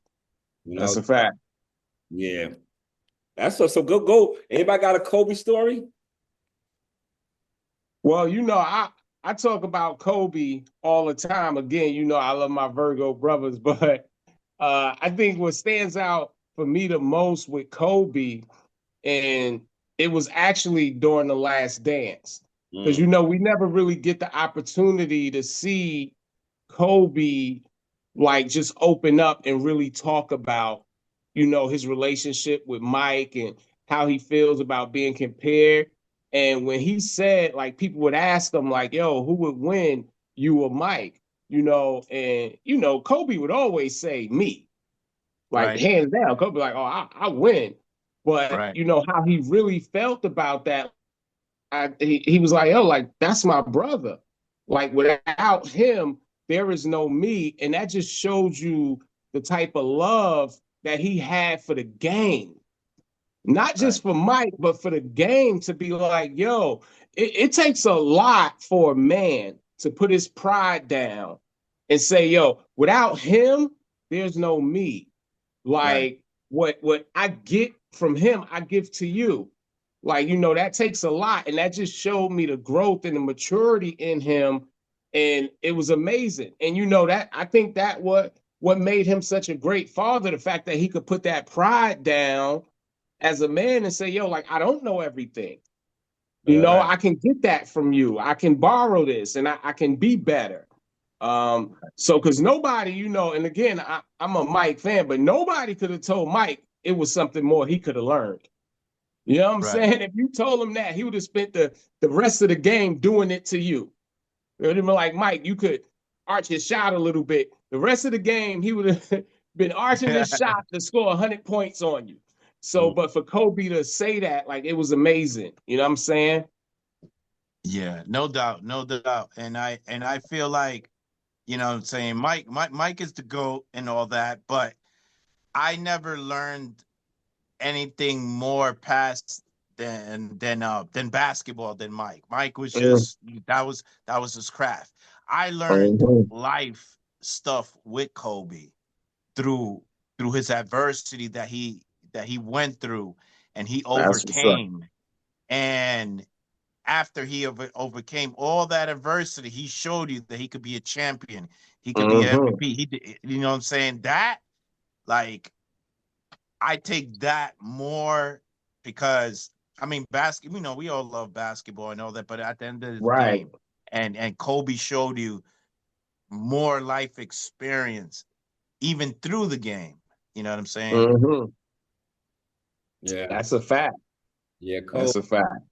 That's a fact. Yeah. That's so go. Anybody got a Kobe story? Well, I talk about Kobe all the time. Again, I love my Virgo brothers, but I think what stands out for me the most with Kobe, and it was actually during the Last Dance, because we never really get the opportunity to see Kobe like just open up and really talk about his relationship with Mike and how he feels about being compared. And when he said, like, people would ask him like, yo, who would win, you or Mike? And Kobe would always say me, like hands down. Kobe like, oh, I win. But how he really felt about that, he was like, oh, like that's my brother. Like without him, there is no me. And that just showed you the type of love that he had for the game. Not just for Mike, but for the game, to be like, yo, it takes a lot for a man to put his pride down and say, yo, without him, there's no me. Like what I get from him, I give to you. Like, that takes a lot. And that just showed me the growth and the maturity in him. And it was amazing. And that I think that what made him such a great father, the fact that he could put that pride down as a man and say, yo, like, I don't know everything. I can get that from you. I can borrow this and I can be better. So because nobody, and again, I'm a Mike fan, but nobody could have told Mike it was something more he could have learned. You know what I'm saying? If you told him that, he would have spent the rest of the game doing it to you. It would have been like, Mike, you could arch his shot a little bit. The rest of the game, he would have been arching his shot to score 100 points on you. So, but for Kobe to say that, like, it was amazing. You know what I'm saying? Yeah, no doubt. And I feel like, I'm saying Mike is the GOAT and all that, but I never learned anything more past than basketball than Mike. Mike was just that was his craft. I learned life stuff with Kobe through his adversity that he went through and he overcame. And after he overcame all that adversity, he showed you that he could be a champion. He could be Mhm. MVP. He did, you know what I'm saying? That, like, I take that more because, I mean, basketball, you know, we all love basketball and all that, but at the end of the Right. game, and Kobe showed you more life experience even through the game. You know what I'm saying? Mhm. Yeah, That's a fact. yeah, That's Kobe. a fact.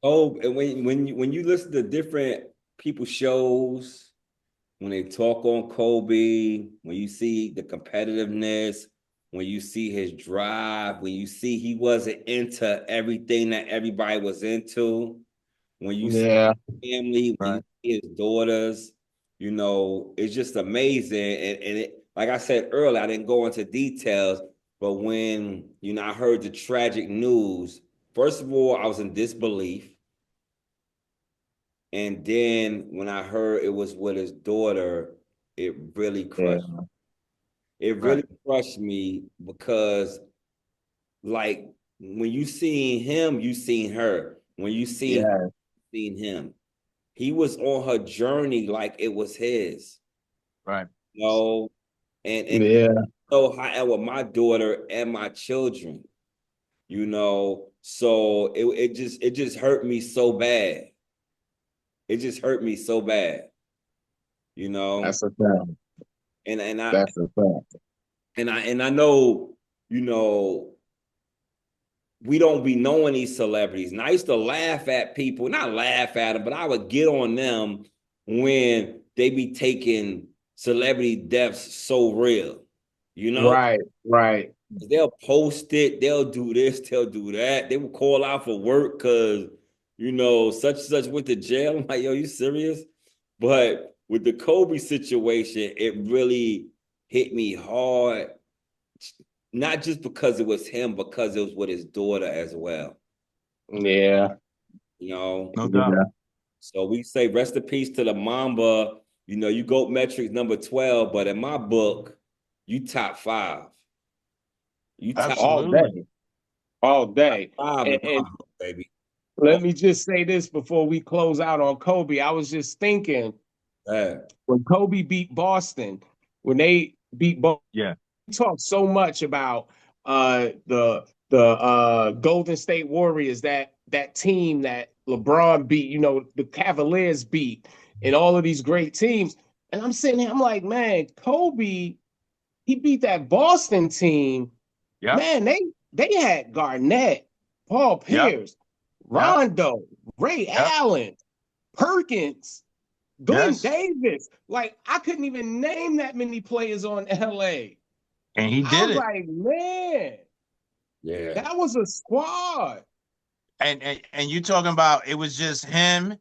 Oh, and when you listen to different people's shows, when they talk on Kobe, when you see the competitiveness, when you see his drive, when you see he wasn't into everything that everybody was into, when you see Yeah. his family, when you Right. see his daughters, you know, it's just amazing. And it, like I said earlier, I didn't go into details, but when, you know, I heard the tragic news, first of all, I was in disbelief. And then when I heard it was with his daughter, it really Yeah. crushed me. It Right. really crushed me because, like, when you seen him, you seen her. When you Yeah. seen him, he was on her journey like it was his. Right. You know, and Yeah. so, however, my daughter and my children, you know, so it just hurt me so bad. It just hurt me so bad, you know. That's a fact. And I That's a fact. and I know, you know, we don't be knowing these celebrities. And I used to laugh at people, not laugh at them, but I would get on them when they be taking celebrity deaths so real, you know? Right. Right. They'll post it, they'll do this, they'll do that. They will call out for work because, you know, such and such went to jail. I'm like, yo, you serious? But with the Kobe situation, it really hit me hard, not just because it was him, because it was with his daughter as well. Yeah. You know, No doubt. Yeah. so we say rest in peace to the Mamba. You know, you go metrics number 12, but in my book, you top five. You top All Absolutely. day. All day. five in my And book, baby. let me just say this before we close out on Kobe. I was just thinking Yeah. when Kobe beat Boston, when they beat Boston, Yeah. we talked so much about the Golden State Warriors, that team that LeBron beat, you know, the Cavaliers beat, and all of these great teams. And I'm sitting here, I'm like, man, Kobe, he beat that Boston team. Yep. Man, they had Garnett, Paul Yep. Pierce, Yep. Rondo, Ray Yep. Allen, Perkins, Glenn Yes. Davis. Like, I couldn't even name that many players on LA. And he I did was it. like, man, Yeah. that was a squad. And you talking about it was just him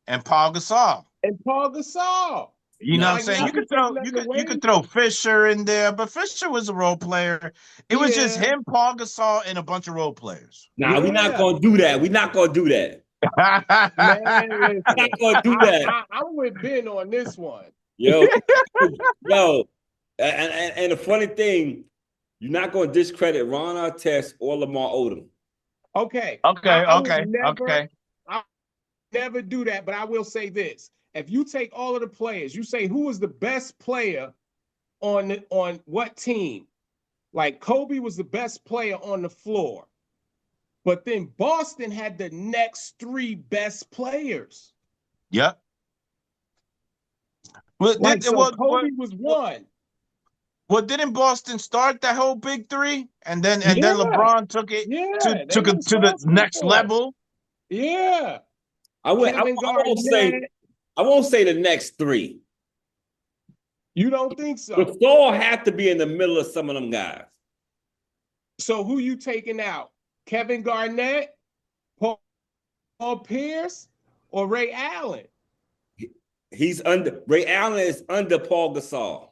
and Paul Gasol. And Paul Gasol. You know Nah, what I'm Like, saying? not You to could take throw nothing you away. could throw Fisher in there, but Fisher was a role player. It was just Yeah. him, Paul Gasol, and a bunch of role players. nah, we're not Yeah. gonna do that. We're not gonna do that. Man, We're not listen. gonna do that. I'm with Ben on this one. Yo, yo. And the funny thing, you're not gonna discredit Ron Artest or Lamar Odom. Okay. Okay, I would okay, okay. never do that, but I will say this. If you take all of the players, you say who was the best player on what team? Like Kobe was the best player on the floor. But then Boston had the next three best players. Yep. Well, Like, so Kobe was one. didn't Boston start that whole big three, and then Yeah. LeBron took it Yeah, they to went the next for it. level. Yeah. I Kevin Garnett. won't say the next three. You don't think so? Gasol have to be in the middle of some of them guys. So who you taking out? Kevin Garnett, Paul Pierce, or Ray Allen? He's under Ray Allen is under Paul Gasol.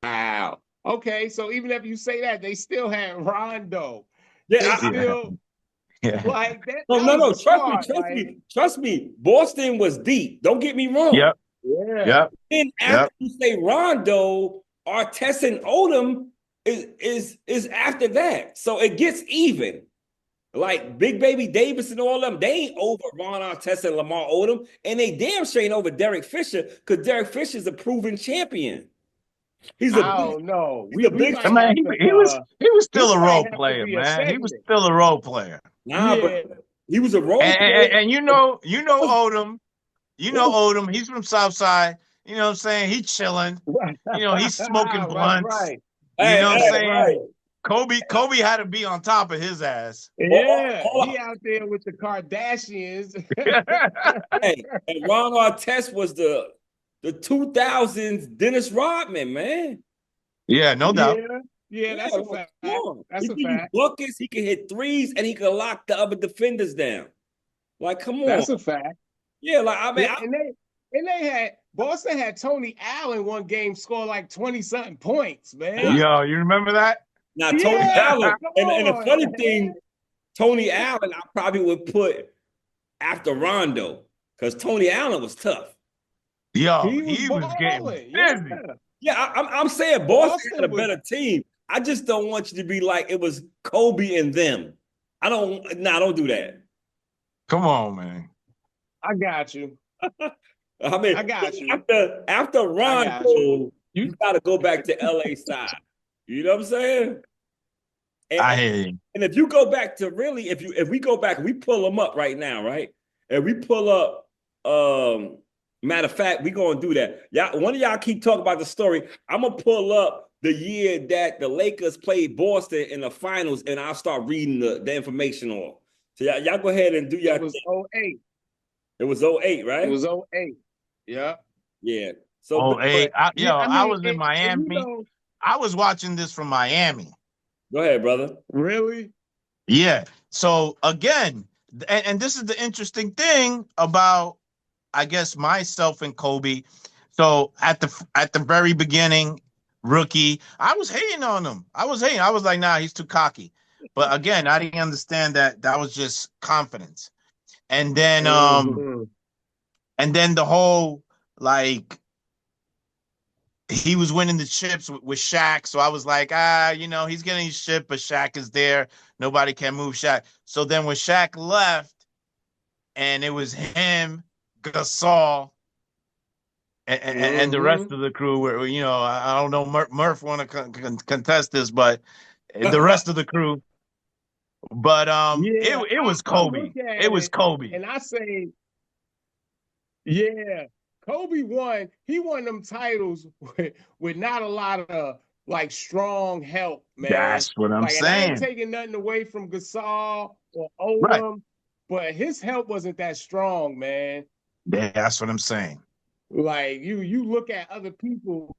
Wow. Okay, so even if you say that, they still had Rondo. Yeah, They still like that. no, That no, was no. a squad, Trust me. Boston was deep. Don't get me wrong. Yep. Yeah. Yep. Then after you say Rondo, Artest and Odom is after that. So it gets even. Like Big Baby Davis and all them, they ain't over Ron Artest and Lamar Odom, and they damn sure ain't over Derek Fisher because Derek Fisher's a proven champion. He's a I don't know. he's a We big might Man, have to. he was still This a might role have to player, be a man. He was segment. still a role player. nah, Yeah. but he was a role player. And you know Odom. You know Odom. He's from Southside. You know what I'm saying? He's chilling. You know, he's smoking blunts. Right. You know what I'm Hey, saying? right. Kobe had to be on top of his ass. Yeah, Hold he on. out there with the Kardashians. Hey, and Ron Artest was the 2000s Dennis Rodman, man. Yeah, no doubt. Yeah, that's a like, fact. come on. That's He a can use fact. buckets, he can hit threes, and he can lock the other defenders down. Like, come on. That's a fact. Yeah, like I mean, And they had Boston had Tony Allen one game score like 20-something points, man. Yo, you remember that? now Tony Yeah, Allen, come and the on, funny man. thing, Tony Allen, I probably would put after Rondo because Tony Allen was tough. Yo, He was getting balling. busy. Yeah, I'm saying Boston had a better team. I just don't want you to be like it was Kobe and them. Don't do that. Come on, man. I got you. I mean, I got you. After Rondo, you got to go back to LA side. You know what I'm saying? I hear you. And if you go back to really, if we go back, we pull them up right now, right? And we pull up, matter of fact, we gonna do that. One of y'all keep talking about the story. I'm gonna pull up the year that the Lakers played Boston in the finals, and I'll start reading the information off. So y'all go ahead and do your It was 08. It was 08, right? It was 08. Yeah. Yeah. So I was in Miami. You know, I was watching this from Miami. Go ahead, brother. Really? Yeah. So again, and this is the interesting thing about, I guess, myself and Kobe. So at the very beginning, rookie, I was hating on him. I was like, nah, he's too cocky. But again, I didn't understand that was just confidence. And then and then the whole, like, he was winning the chips with Shaq. So I was like, he's getting his chip, but Shaq is there. Nobody can move Shaq. So then when Shaq left, and it was him, Gasol, and the rest of the crew, where, I don't know, Murph want to contest this, but the rest of the crew. But it was Kobe. It was Kobe. And I say, yeah, Kobe won. He won them titles with not a lot of like strong help, man. That's what I'm saying. And I ain't taking nothing away from Gasol or Odom, right, but his help wasn't that strong, man. That's what I'm saying. Like you look at other people.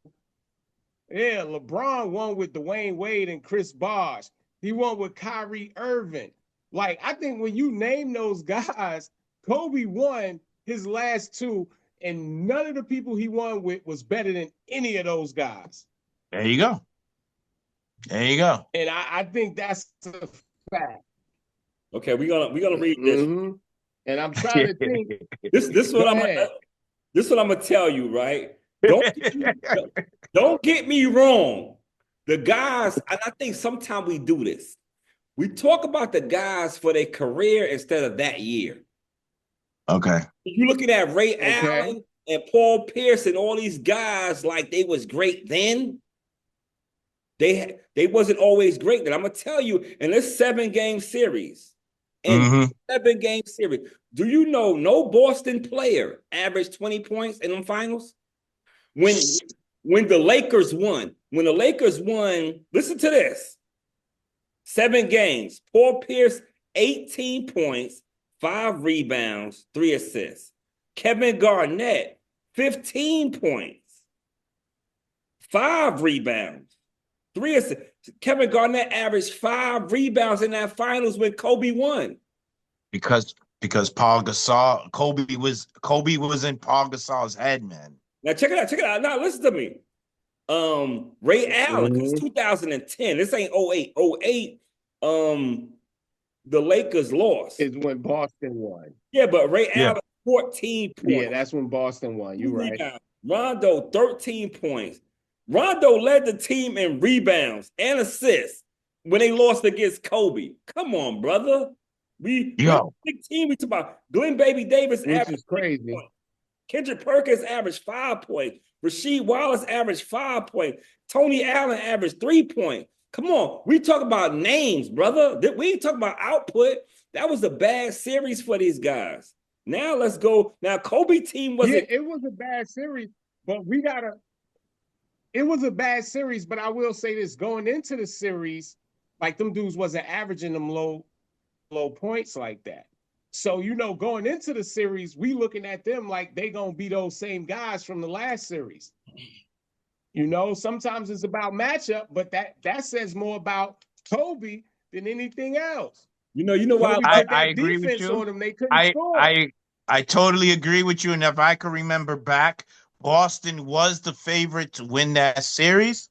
Yeah, LeBron won with Dwayne Wade and Chris Bosh. He won with Kyrie Irving. Like, I think when you name those guys, Kobe won his last two, and none of the people he won with was better than any of those guys. There you go. And I think that's a fact. Okay, we're gonna read this. Mm-hmm. And I'm trying to think. This is what I'm gonna tell you, right? Don't get me wrong. The guys, and I think sometimes we do this. We talk about the guys for their career instead of that year. Okay. You looking at Ray Allen and Paul Pierce and all these guys like they was great then. They wasn't always great then. I'm gonna tell you, in this 7-game series, do you know no Boston player averaged 20 points in them finals? When the Lakers won, listen to this. 7 games, Paul Pierce, 18 points, 5 rebounds, 3 assists. Kevin Garnett, 15 points, 5 rebounds, 3 assists. Kevin Garnett averaged 5 rebounds in that finals when Kobe won. Because Paul Gasol, Kobe was in Paul Gasol's head, man. Now check it out. Now listen to me. Ray Allen, because 2010, this ain't 08. 08, the Lakers lost. Is when Boston won. Yeah, but Ray Allen, 14 points. Yeah, that's when Boston won. You're right. Rondo, 13 points. Rondo led the team in rebounds and assists when they lost against Kobe. Come on, brother. We Yo, big team. We talk about Glenn Baby Davis Which averaged is crazy. points. Kendrick Perkins averaged 5 points. Rasheed Wallace averaged 5 points. Tony Allen averaged 3 points. Come on, we talk about names, brother. We ain't talking about output. That was a bad series for these guys. Now let's go. Now Kobe team wasn't. Yeah, it was a bad series, but we gotta. It was a bad series, but I will say this: going into the series, like them dudes wasn't averaging them low points like that. So going into the series, we looking at them like they gonna be those same guys from the last series. Sometimes it's about matchup, but that says more about Kobe than anything else. You know why Kobe put I that agree with defense you. on them; they couldn't score. I totally agree with you. And if I can remember back, Boston was the favorite to win that series.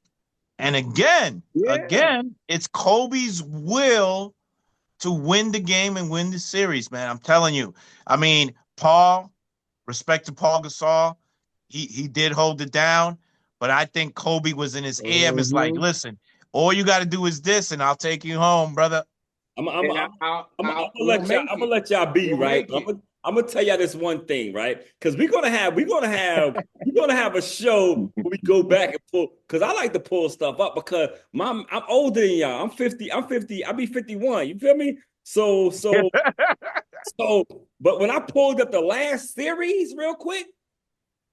And again, it's Kobe's will to win the game and win the series, man. I'm telling you. I mean, respect to Paul Gasol, he did hold it down, but I think Kobe was in his ear and was like, listen, all you got to do is this, and I'll take you home, brother. I'm gonna let y'all be right. I'm gonna tell y'all this one thing, right? Because we're gonna have a show where we go back and pull. Because I like to pull stuff up because I'm older than y'all. I'm 50. I'll be 51. You feel me? So, but when I pulled up the last series real quick,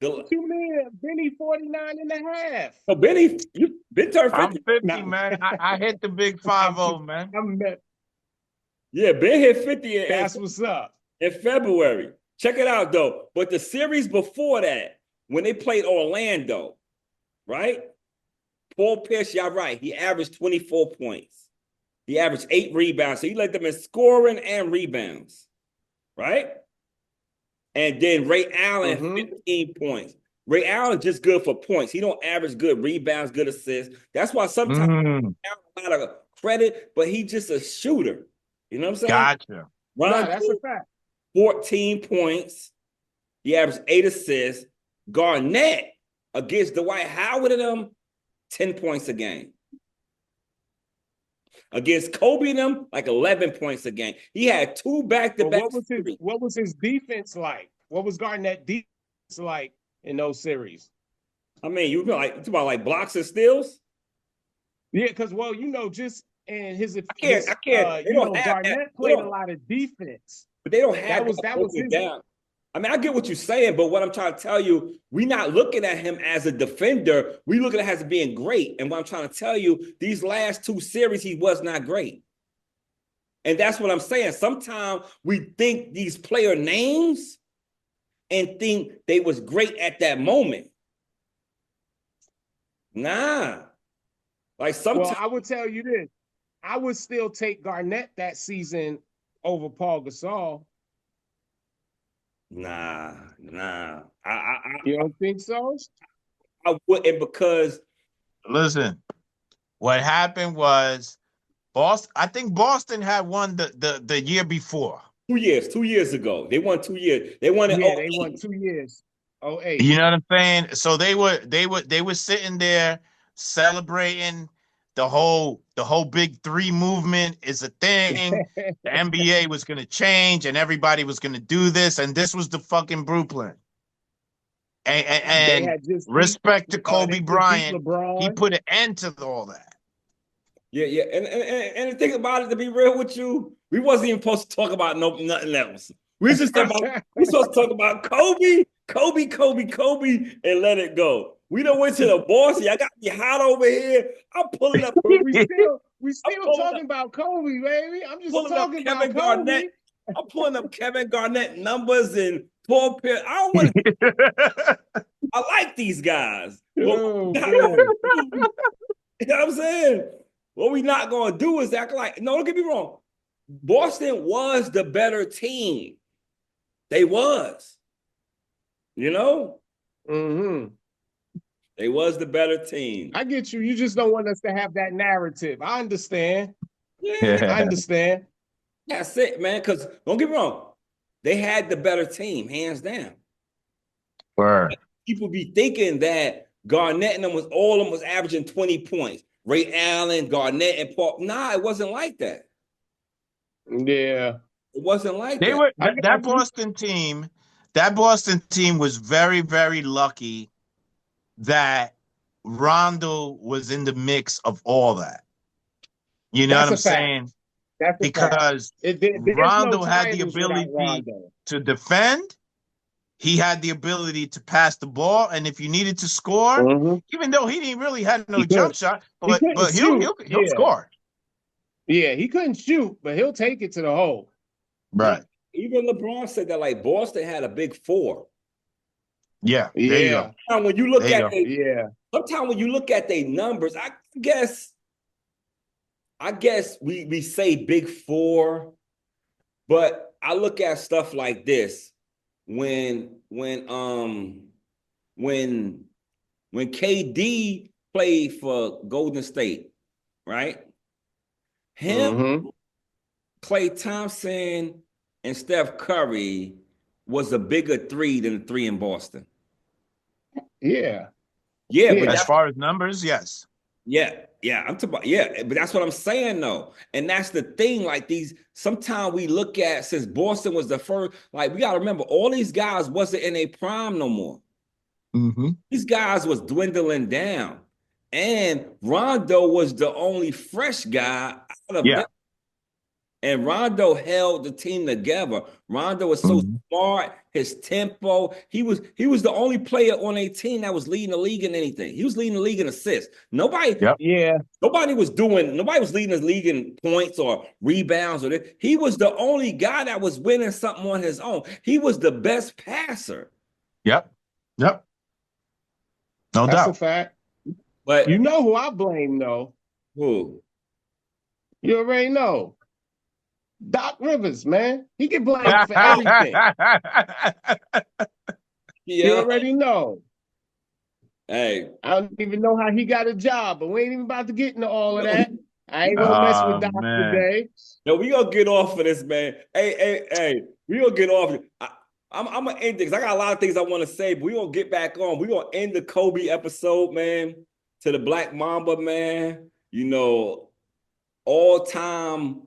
Benny 49 and a half. So Benny, you been turned 50. I'm 50, man. I hit the big 5-0, man. Yeah, Ben hit 50. That's what's up. In February. Check it out, though. But the series before that, when they played Orlando, right? Paul Pierce, y'all right. He averaged 24 points. He averaged 8 rebounds. So he led them in scoring and rebounds, right? And then Ray Allen, 15 points. Ray Allen just good for points. He don't average good rebounds, good assists. That's why sometimes he a lot of credit, but he's just a shooter. You know what I'm saying? Gotcha. That's a fact. 14 points. He averaged 8 assists. Garnett against Dwight Howard and them, 10 points a game. Against Kobe and them, like 11 points a game. He had 2 back-to-back. What was his defense like? What was Garnett defense like in those series? I mean, you talking about blocks and steals? Yeah, because just in his I can't. Garnett played a lot of defense. But they don't have that was his down. I mean, I get what you're saying, but what I'm trying to tell you, we're not looking at him as a defender. We're looking at him as being great. And what I'm trying to tell you, these last 2 series, he was not great. And that's what I'm saying. Sometimes we think these player names and think they was great at that moment. Nah. Like sometimes. Well, I would tell you this. I would still take Garnett that season over Paul Gasol. Nah. You don't think so? I wouldn't because. Listen, what happened was Boston. I think Boston had won the year before. 2 years ago. They won 2 years. They won in 08. They won 2 years. 08. You know what I'm saying? So they were sitting there celebrating the whole big 3 movement is a thing. The NBA was going to change and everybody was going to do this. And this was the fucking Brooklyn. And respect to Kobe Bryant, he put an end to all that. Yeah. And the thing about it, to be real with you, we wasn't even supposed to talk about nothing else. We supposed to talk about Kobe, and let it go. We done went to the boss. I got me hot over here. I'm pulling up. We still talking about Kobe, baby. I'm just talking about Kevin Garnett. I'm pulling up Kevin Garnett numbers and Paul Pierce. I don't want to. I like these guys. You know what I'm saying? What we not going to do is act like, no, don't get me wrong. Boston was the better team. They was. You know? They was the better team. I get you. You just don't want us to have that narrative. I understand. Yeah. I understand. That's it, man. Because don't get me wrong. They had the better team, hands down. Word. People be thinking that Garnett and them all of them was averaging 20 points. Ray Allen, Garnett, and Paul. Nah, it wasn't like that. Yeah. It wasn't like They that. were I that got you. Boston team. That Boston team was very, very lucky that Rondo was in the mix of all that. You know what That's I'm a fact. saying? That's a fact. Because There's no Rondo had the titles without ability Rondo. to defend. He had the ability to pass the ball, and if you needed to score, even though he didn't really have no He jump couldn't. shot, He but couldn't he'll shoot. he'll Yeah, score. yeah. He couldn't shoot, but he'll take it to the hole. Right. Even LeBron said that like Boston had a big four. Yeah. There you go. Yeah, When you look There you at go. yeah. sometimes when you look at their numbers, I guess we say big four, but I look at stuff like this when KD played for Golden State, right? Him, Klay Thompson, and Steph Curry was a bigger three than the three in Boston. Yeah. Yeah, Yeah. but As far as numbers, yes. yeah, I'm talking about, yeah, but that's what I'm saying though. And that's the thing, like sometimes we look at, since Boston was the first, like we gotta remember all these guys wasn't in a prime no more. These guys was dwindling down. And Rondo was the only fresh guy out of them. And Rondo held the team together. Rondo was so smart, his tempo. He was the only player on a team that was leading the league in anything. He was leading the league in assists. Nobody was leading the league in points or rebounds or this. He was the only guy that was winning something on his own. He was the best passer. Yep. No That's doubt. a fact. But you know who I blame though? Who? You already know. Doc Rivers, man. He get blamed for everything. You already know. Hey. I don't even know how he got a job, but we ain't even about to get into all of that. I ain't gonna mess with Doc today. No, we gonna get off of this, man. Hey, we gonna get off. I'm gonna end this. I got a lot of things I want to say, but we gonna get back on. We gonna end the Kobe episode, man. To the Black Mamba, man. You know, all-time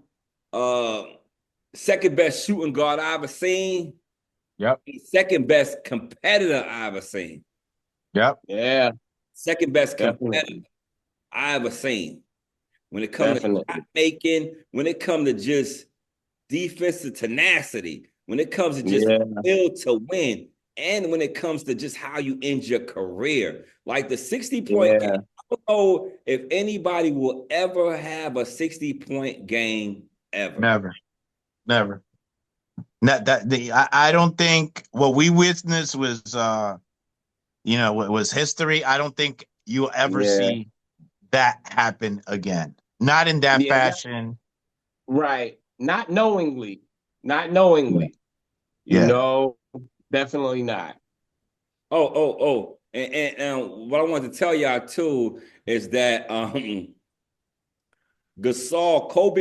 second best shooting guard I ever seen. Yep. Second best competitor I ever seen. Yep. Yeah. Second best competitor I ever seen. When it comes to shot making, when it comes to just defensive tenacity, when it comes to just will to win, and when it comes to just how you end your career. Like the 60-point game, I don't know if anybody will ever have a 60-point game ever. Never. I don't think what we witnessed was was history. I don't think you'll ever see that happen again. Not in that fashion. Right. Not knowingly. You know, definitely not. Oh. And what I wanted to tell y'all too is that Kobe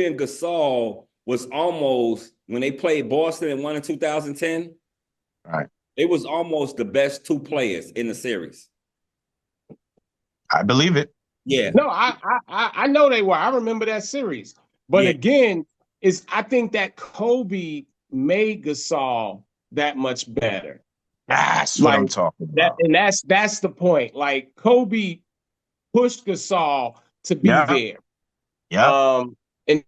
and Gasol was almost, when they played Boston and won in 2010, right? It was almost the best two players in the series. I believe it. Yeah. No, I know they were. I remember that series. But again, I think that Kobe made Gasol that much better. That's what I'm talking about. And that's the point. Like Kobe pushed Gasol to be there. Yeah. In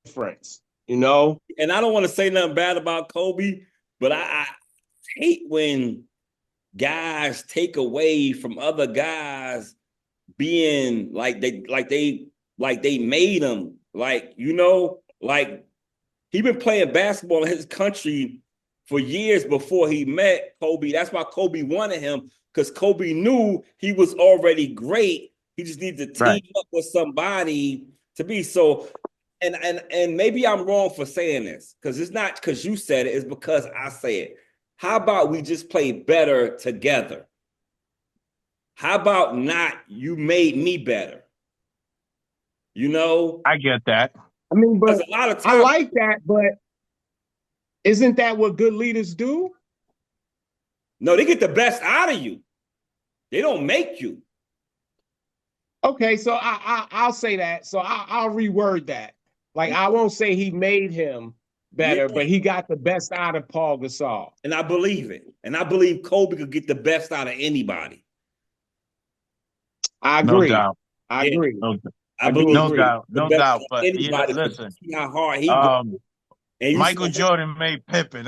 difference, you know. And I don't want to say nothing bad about Kobe, but I hate when guys take away from other guys being like they made him. Like, you know, like he been playing basketball in his country for years before he met Kobe. That's why Kobe wanted him, because Kobe knew he was already great. He just needed to team up with somebody to be so. And maybe I'm wrong for saying this, because it's not because you said it, it's because I say it. How about we just play better together? How about not you made me better? You know? I get that. I mean, but a lot of times, I like that, but isn't that what good leaders do? No, they get the best out of you. They don't make you. Okay, so I'll say that. So I'll reword that. Like, I won't say he made him better, but he got the best out of Paul Gasol. And I believe it. And I believe Kobe could get the best out of anybody. I agree. No doubt. I agree. I believe no doubt. No doubt. But anybody, listen, see how hard he goes. Michael Jordan made Pippen.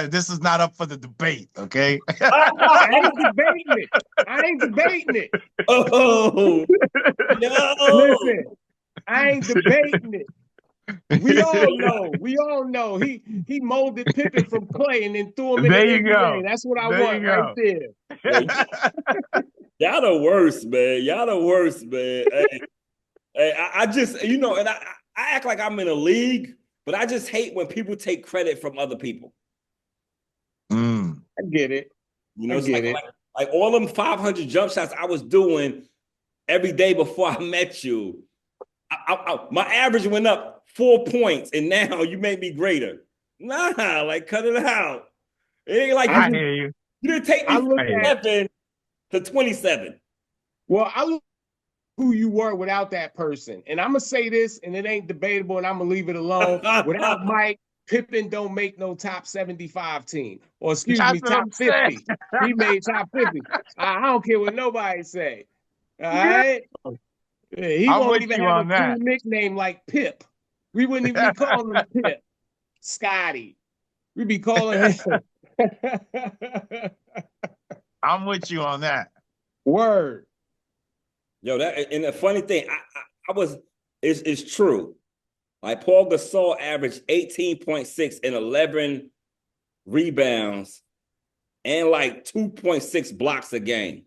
This is not up for the debate, okay? I ain't debating it. I ain't debating it. Oh, no. Listen, I ain't debating it. We all know. He molded Pippen from clay and then threw him in the NBA. That's what I want right there. Y'all the worst, man. Y'all the worst, man. Hey, I just, and I act like I'm in a league, but I just hate when people take credit from other people. I get it. Like all them 500 jump shots I was doing every day before I met you. My average went up 4 points, and now you made me greater. Nah, like cut it out. It ain't like I hear you. You didn't take me from 7 to 27. Well, I look who you were without that person. And I'm going to say this, and it ain't debatable, and I'm going to leave it alone. Without Mike, Pippen don't make no top 75 team. Or excuse me, top 50. He made top 50. I don't care what nobody say. All right? Yeah, he won't even have a cool nickname like Pip. We wouldn't even be calling him Pip. Scotty. We'd be calling him. I'm with you on that. Word. Yo, and the funny thing, it's true. Like Paul Gasol averaged 18.6 and 11 rebounds and like 2.6 blocks a game.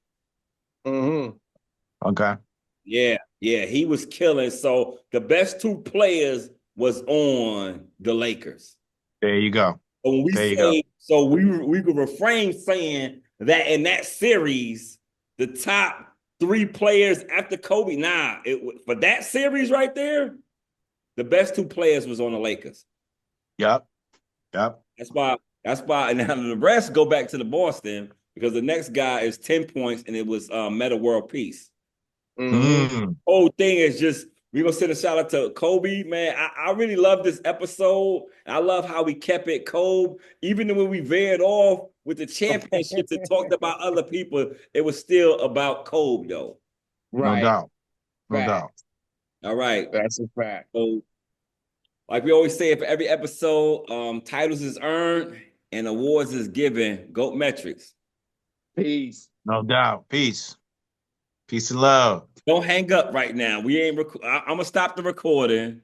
Okay. Yeah, he was killing. So the best two players was on the Lakers. There you go. So we could refrain saying that in that series, the top 3 players after Kobe. For that series right there, the best 2 players was on the Lakers. Yep. That's why. And now the rest go back to the Boston because the next guy is 10 points, and it was Meta World Peace. Whole thing is just we're gonna send a shout out to Kobe, man. I really love this episode. I love how we kept it cold, even when we veered off with the championships and talked about other people. It was still about Kobe, though. Right. No doubt. All right, that's a fact. So, like we always say, for every episode, titles is earned and awards is given. GOAT metrics. Peace. No doubt. Peace and love. Don't hang up right now. We ain't. I'm gonna stop the recording.